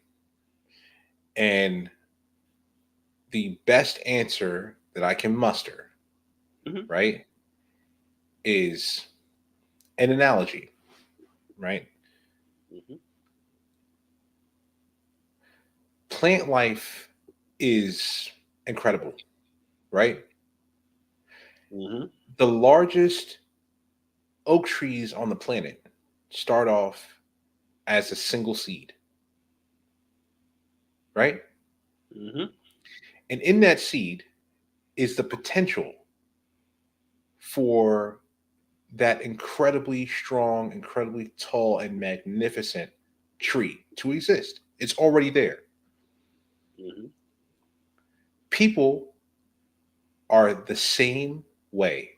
And the best answer that I can muster, right, is an analogy, right? Mm-hmm. Plant life is incredible, right? Mm-hmm. The largest oak trees on the planet start off as a single seed, right? Mm-hmm. And in that seed is the potential for that incredibly strong, incredibly tall, and magnificent tree to exist. It's already there. Mm-hmm. People are the same way.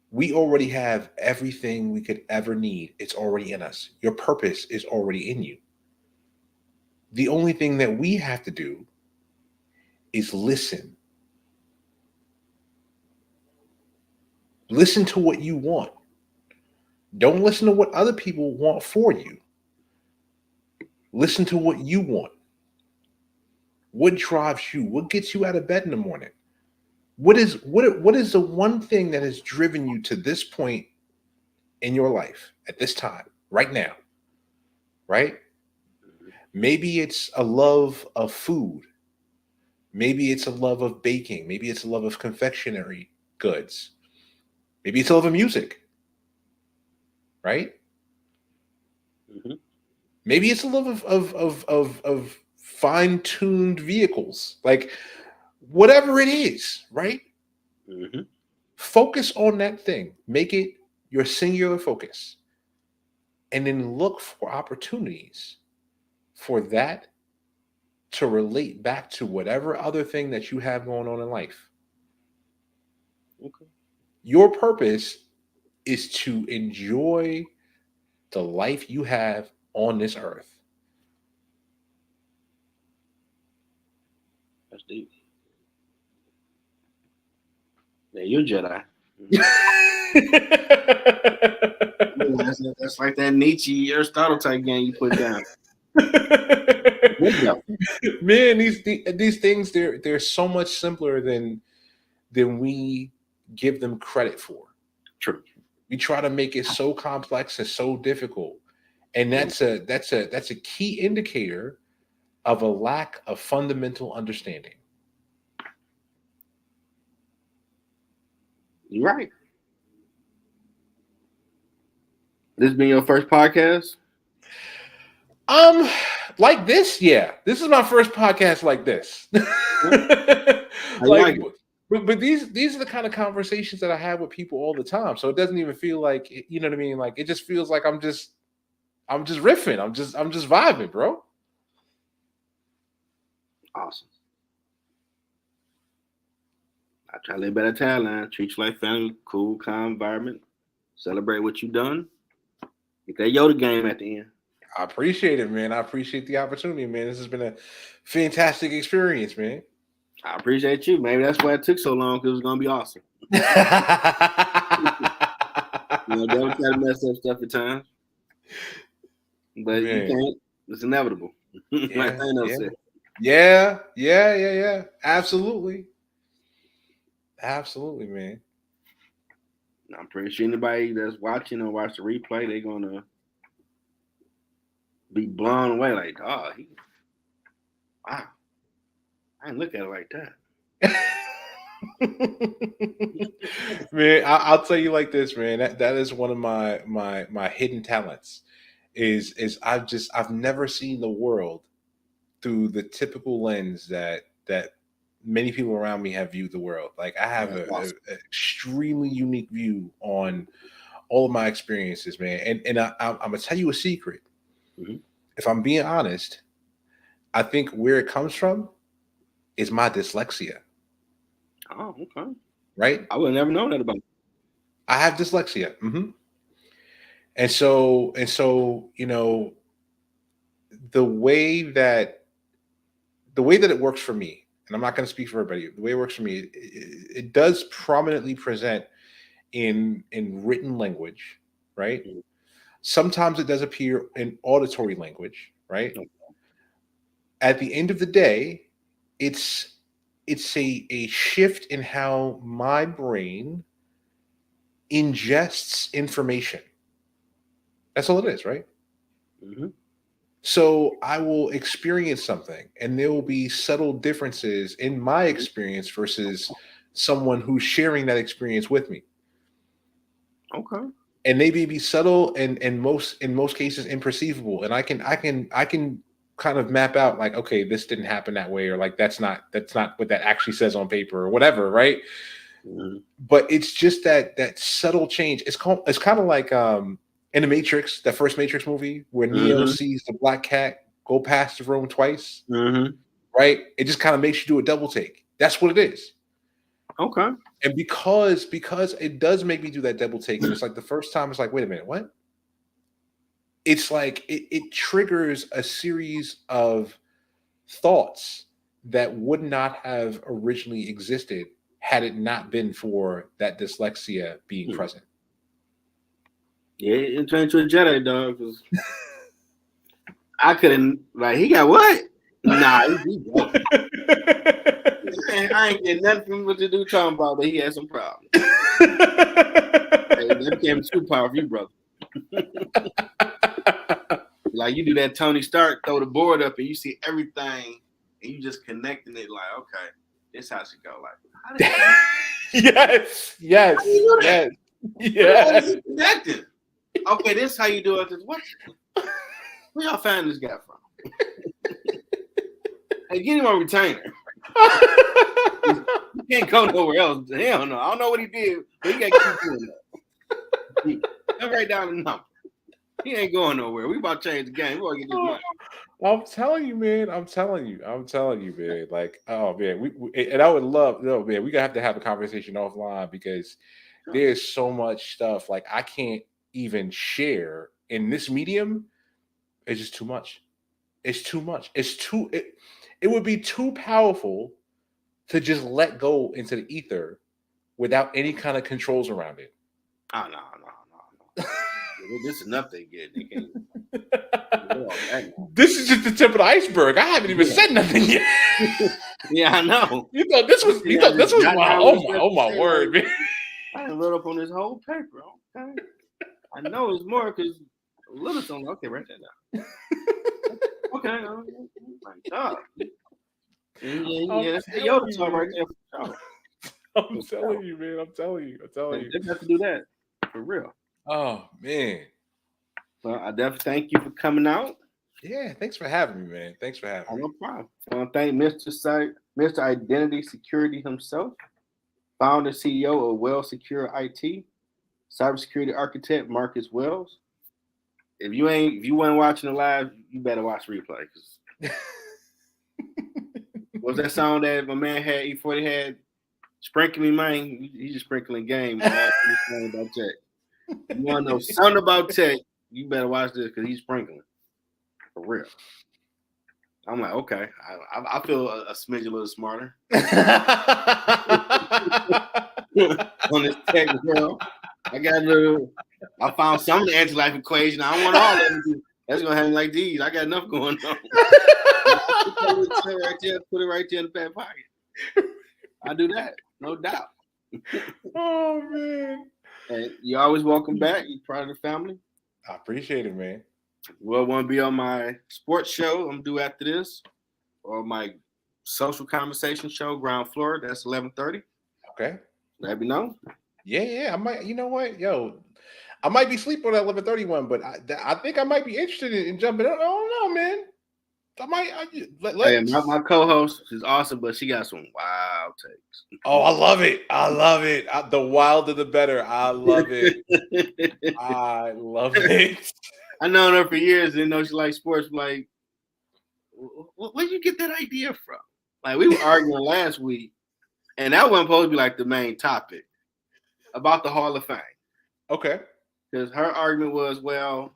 We already have everything we could ever need. It's already in us. Your purpose is already in you. The only thing that we have to do is listen. Listen to what you want. Don't listen to what other people want for you. Listen to what you want. What drives you? What gets you out of bed in the morning? What is the one thing that has driven you to this point in your life at this time, right now? Right? Maybe it's a love of food. Maybe it's a love of baking. Maybe it's a love of confectionery goods. Maybe it's a love of music. Right? Mm-hmm. Maybe it's a love of fine-tuned vehicles. Like, whatever it is, right? Mm-hmm. Focus on that thing. Make it your singular focus. And then look for opportunities for that to relate back to whatever other thing that you have going on in life. Okay. Your purpose is to enjoy the life you have on this earth. That's deep. Yeah, you're Jedi. That's like that Nietzsche Aristotle type game you put down. Man, these things they're so much simpler than we give them credit for. True. We try to make it so complex and so difficult, and that's a key indicator of a lack of fundamental understanding. You're right. This been your first podcast? Like this, yeah. This is my first podcast like this. like But these are the kind of conversations that I have with people all the time. So it doesn't even feel like, you know what I mean? Like it just feels like I'm just riffing. I'm just vibing, bro. Awesome. I try to live by that tagline: treat you like family, cool, calm environment. Celebrate what you done. Get that Yoda game at the end. I appreciate it, man. I appreciate the opportunity, man. This has been a fantastic experience, man. I appreciate you. Maybe that's why it took so long, because it was gonna be awesome. Devil try to mess up stuff at times, but man, you can't. It's inevitable. Yeah, like Thanos said. Yeah. Absolutely, man. I'm pretty sure anybody that's watching or watch the replay, they're gonna be blown away. Like, oh, wow, I didn't look at it like that. Man, I'll tell you like this, man. That is one of my hidden talents. Is I've never seen the world through the typical lens that many people around me have viewed the world. Like I have an extremely unique view on all of my experiences, man. And I'm gonna tell you a secret. Mm-hmm. If I'm being honest, I think where it comes from is my dyslexia. Oh, okay. Right? I would have never known that about you. I have dyslexia. Mm-hmm. And so, you know, the way that it works for me, and I'm not going to speak for everybody, the way it works for me, it does prominently present in written language, right? Mm-hmm. Sometimes it does appear in auditory language, right? Okay. At the end of the day, it's a shift in how my brain ingests information. That's all it is, right? Mm-hmm. So I will experience something, and there will be subtle differences in my experience versus someone who's sharing that experience with me. Okay. And they may be subtle and in most cases imperceivable. And I can kind of map out like, okay, this didn't happen that way, or like that's not what that actually says on paper or whatever, right? Mm-hmm. But it's just that subtle change. It's kind of like in the Matrix, that first Matrix movie where Neo mm-hmm. sees the black cat go past the room twice, mm-hmm. right? It just kind of makes you do a double take. That's what it is. Okay. And because it does make me do that double take, and it's like the first time, it's like, wait a minute, what? It's like it triggers a series of thoughts that would not have originally existed had it not been for that dyslexia being present. Yeah, it turned to a Jedi, dog. I couldn't, like, he got what? Nah, he broke. I ain't getting nothing from what the dude talking about, but he had some problems. That became too powerful for you, brother. Like, you do that Tony Stark, throw the board up, and you see everything, and you just connecting it, like, okay, this how it should go. Like, how did yes. Connected. Okay, this is how you do it. What? Where y'all find this guy from? Hey, get him a retainer. He can't go nowhere else. Hell no. I don't know what he did, but he got to keep doing that. He'll write down the number. He ain't going nowhere. We about to change the game. We want to get this money. I'm telling you, man. I'm telling you, man. Like, oh man, and I would love, man. We gotta have to have a conversation offline because there's so much stuff like I can't even share in this medium. It's just too much. It's too much. It would be too powerful to just let go into the ether without any kind of controls around it. Oh no. This is enough they get. They can't. This is just the tip of the iceberg. I haven't even said nothing yet. Yeah, I know. You thought this was my my word, man. I done lit up on this whole paper. Okay. I know it's more because a little something. Okay, write that down. Okay. My God. Yeah, that's the Yoda talk right there. I'm telling you, man. I'm telling you. They have to do that for real. Oh man. Well, I definitely thank you for coming out. Yeah, thanks for having me, man. Thanks for having me. No problem. I want to thank Mr. Identity Security himself. Founder CEO of WellSecured IT, cybersecurity architect Marcus Wells. If you weren't watching the live, you better watch replay. What's that song that my man had? E40 had, sprinkling man. He's just sprinkling game. About tech. You want to know something about tech? You better watch this because he's sprinkling for real. I'm like, okay, I feel a smidge a little smarter on this tech world. I found some of the anti-life equation. I don't want all of them. That's gonna happen like these. I got enough going on. Put it right there in the back pocket. I do that, no doubt. Oh man! And you're always welcome back. You're part of the family. I appreciate it, man. Well, want to be on my sports show? I'm due after this, or my social conversation show, Ground Floor. That's 11:30. Okay. Let me know. Yeah. I might. You know what, yo, I might be sleeping on that 11:31, but I think I might be interested in jumping. I don't know, man. I might. Hey, my co-host is awesome, but she got some wild takes. Oh, I love it. The wilder, the better. I love it. I love it. I known her for years. Didn't know she liked sports. Like, where'd you get that idea from? Like, we were arguing last week, and that wasn't supposed to be like the main topic about the Hall of Fame. Okay. Because her argument was, well,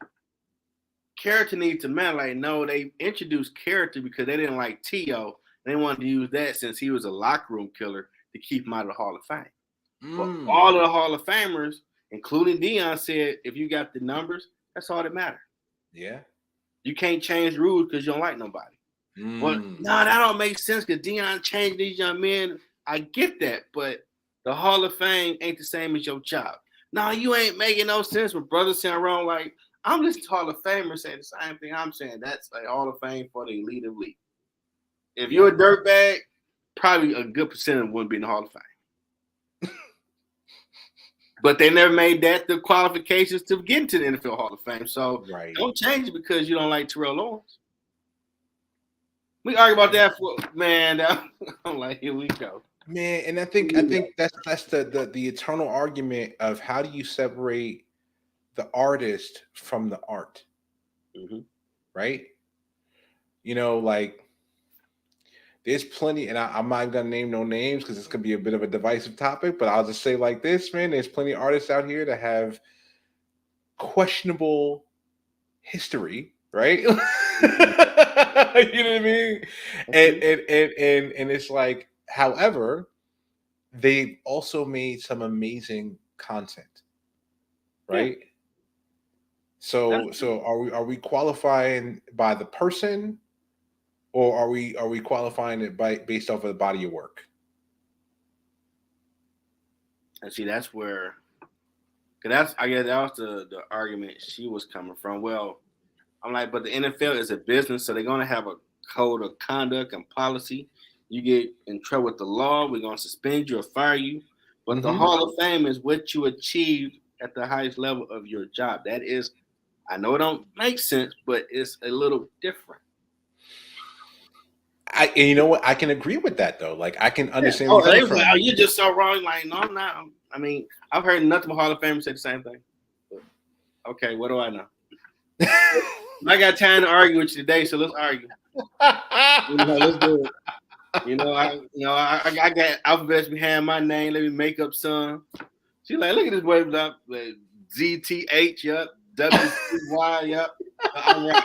character needs to matter. Like, no, they introduced character because they didn't like T.O. They wanted to use that since he was a locker room killer to keep him out of the Hall of Fame. But all of the Hall of Famers, including Dion, said if you got the numbers, that's all that matters. Yeah. You can't change the rules because you don't like nobody. Well, no, that don't make sense because Dion changed these young men. I get that, but the Hall of Fame ain't the same as your job. No, you ain't making no sense when brothers saying wrong. Like, I'm listening to Hall of Famers say the same thing I'm saying. That's a Hall of Fame for the elite of elite. If you're a dirtbag, probably a good percentage wouldn't be in the Hall of Fame. But they never made that the qualifications to get into the NFL Hall of Fame. So don't change it because you don't like Terrell Lawrence. We argue about that for man. I'm like, here we go. Man, and I think that's the eternal argument of how do you separate the artist from the art, right? You know, like there's plenty, and I'm not gonna name no names because this could be a bit of a divisive topic, but I'll just say like this, man. There's plenty of artists out here that have questionable history, right? You know what I mean? And it's like, however, they've also made some amazing content, right? Yeah. So are we qualifying by the person, or are we qualifying it based off of the body of work? And see, that's where, cause I guess that was the argument she was coming from. Well, I'm like, but the NFL is a business, so they're gonna have a code of conduct and policy. You get in trouble with the law, we're gonna suspend you or fire you. But the Hall of Fame is what you achieved at the highest level of your job. That is, I know it don't make sense, but it's a little different. And you know what? I can agree with that though. Like I can understand. They was like, "Oh, you're just so wrong." Like, no, I'm not. I mean, I've heard nothing but Hall of Famers say the same thing. But, okay, what do I know? I got time to argue with you today, so let's argue. Let's do it. I got alphabets behind my name. Let me make up some. She like, look at this boy, like ZTH, yup, WY, yup. I'm right.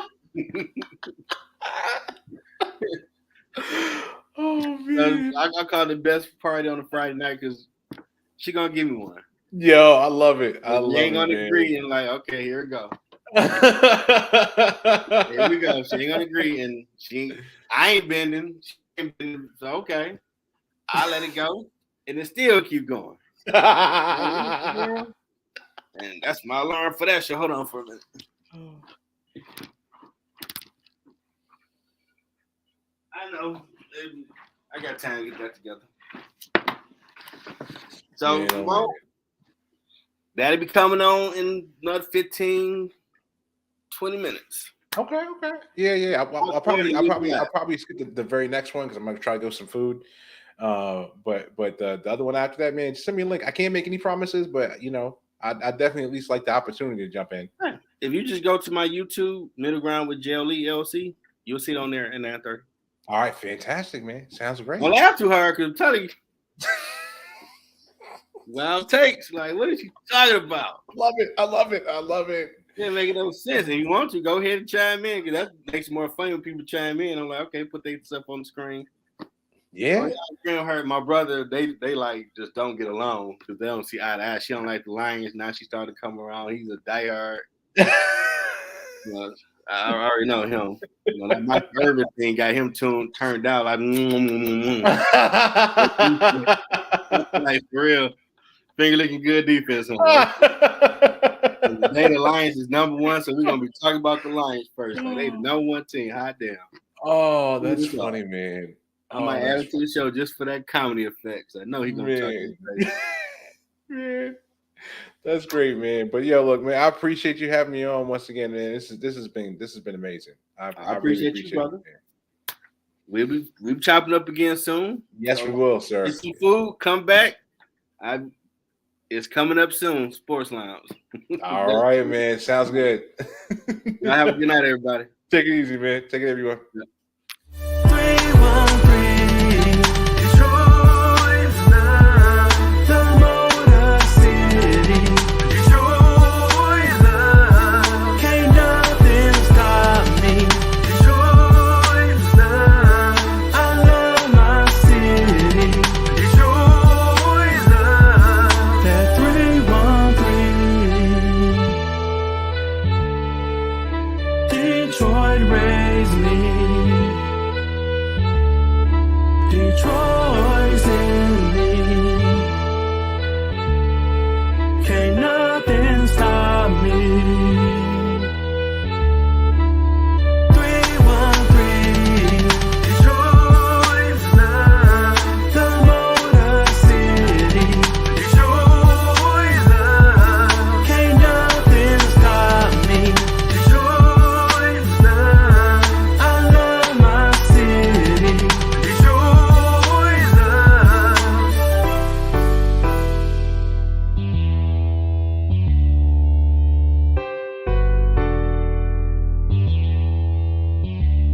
Oh man! I call it the best party on a Friday night because she gonna give me one. Yo, I love it. I love it. She ain't gonna agree and like, okay, here we go. Here we go. She ain't gonna agree, and I ain't bending. She ain't bending. So okay, I let it go, and it still keep going. And that's my alarm for that shit. Hold on for a minute. I know. I got time to get that together. So, that'll be coming on in another 15, 20 minutes. Okay. Yeah. I'll probably skip the very next one because I'm gonna try to go some food. But the other one after that, man, just send me a link. I can't make any promises, but you know, I definitely at least like the opportunity to jump in. If you just go to my YouTube, Middle Ground with L.L.C, you'll see it on there in 9:30. All right, fantastic, man. Sounds great. Don't laugh too hard, because I'm telling you. Wild takes. Like, what is she talking about? Love it. I love it. I love it. Yeah, making no sense. If you want to, go ahead and chime in, because that makes it more fun when people chime in. I'm like, okay, put their stuff on the screen. Yeah. Her, my brother, they like just don't get along because they don't see eye to eye. She don't like the Lions. Now she started to come around. He's a diehard. You know, I already know him. You know, that Mike Irvin thing got him turned out like, like for real. Finger looking good defense. Today the Lions is number one, so we're gonna be talking about the Lions first. Like, they the number one team. Hot damn. Oh, that's funny, man. I might add it to the show just for that comedy effects. I know he's gonna talk to man. That's great, man. But yo, look, man, I appreciate you having me on once again, man. This has been amazing. I appreciate, really you, brother. We'll be chopping up again soon. Yes, we will, sir. Get some food. Come back. It's coming up soon. Sports Lounge. All right, man. Sounds good. Y'all have a good night, everybody. Take it easy, man. Take it everywhere. Yep. Detroit raised me. Detroit's in me. Can't nothing stop me.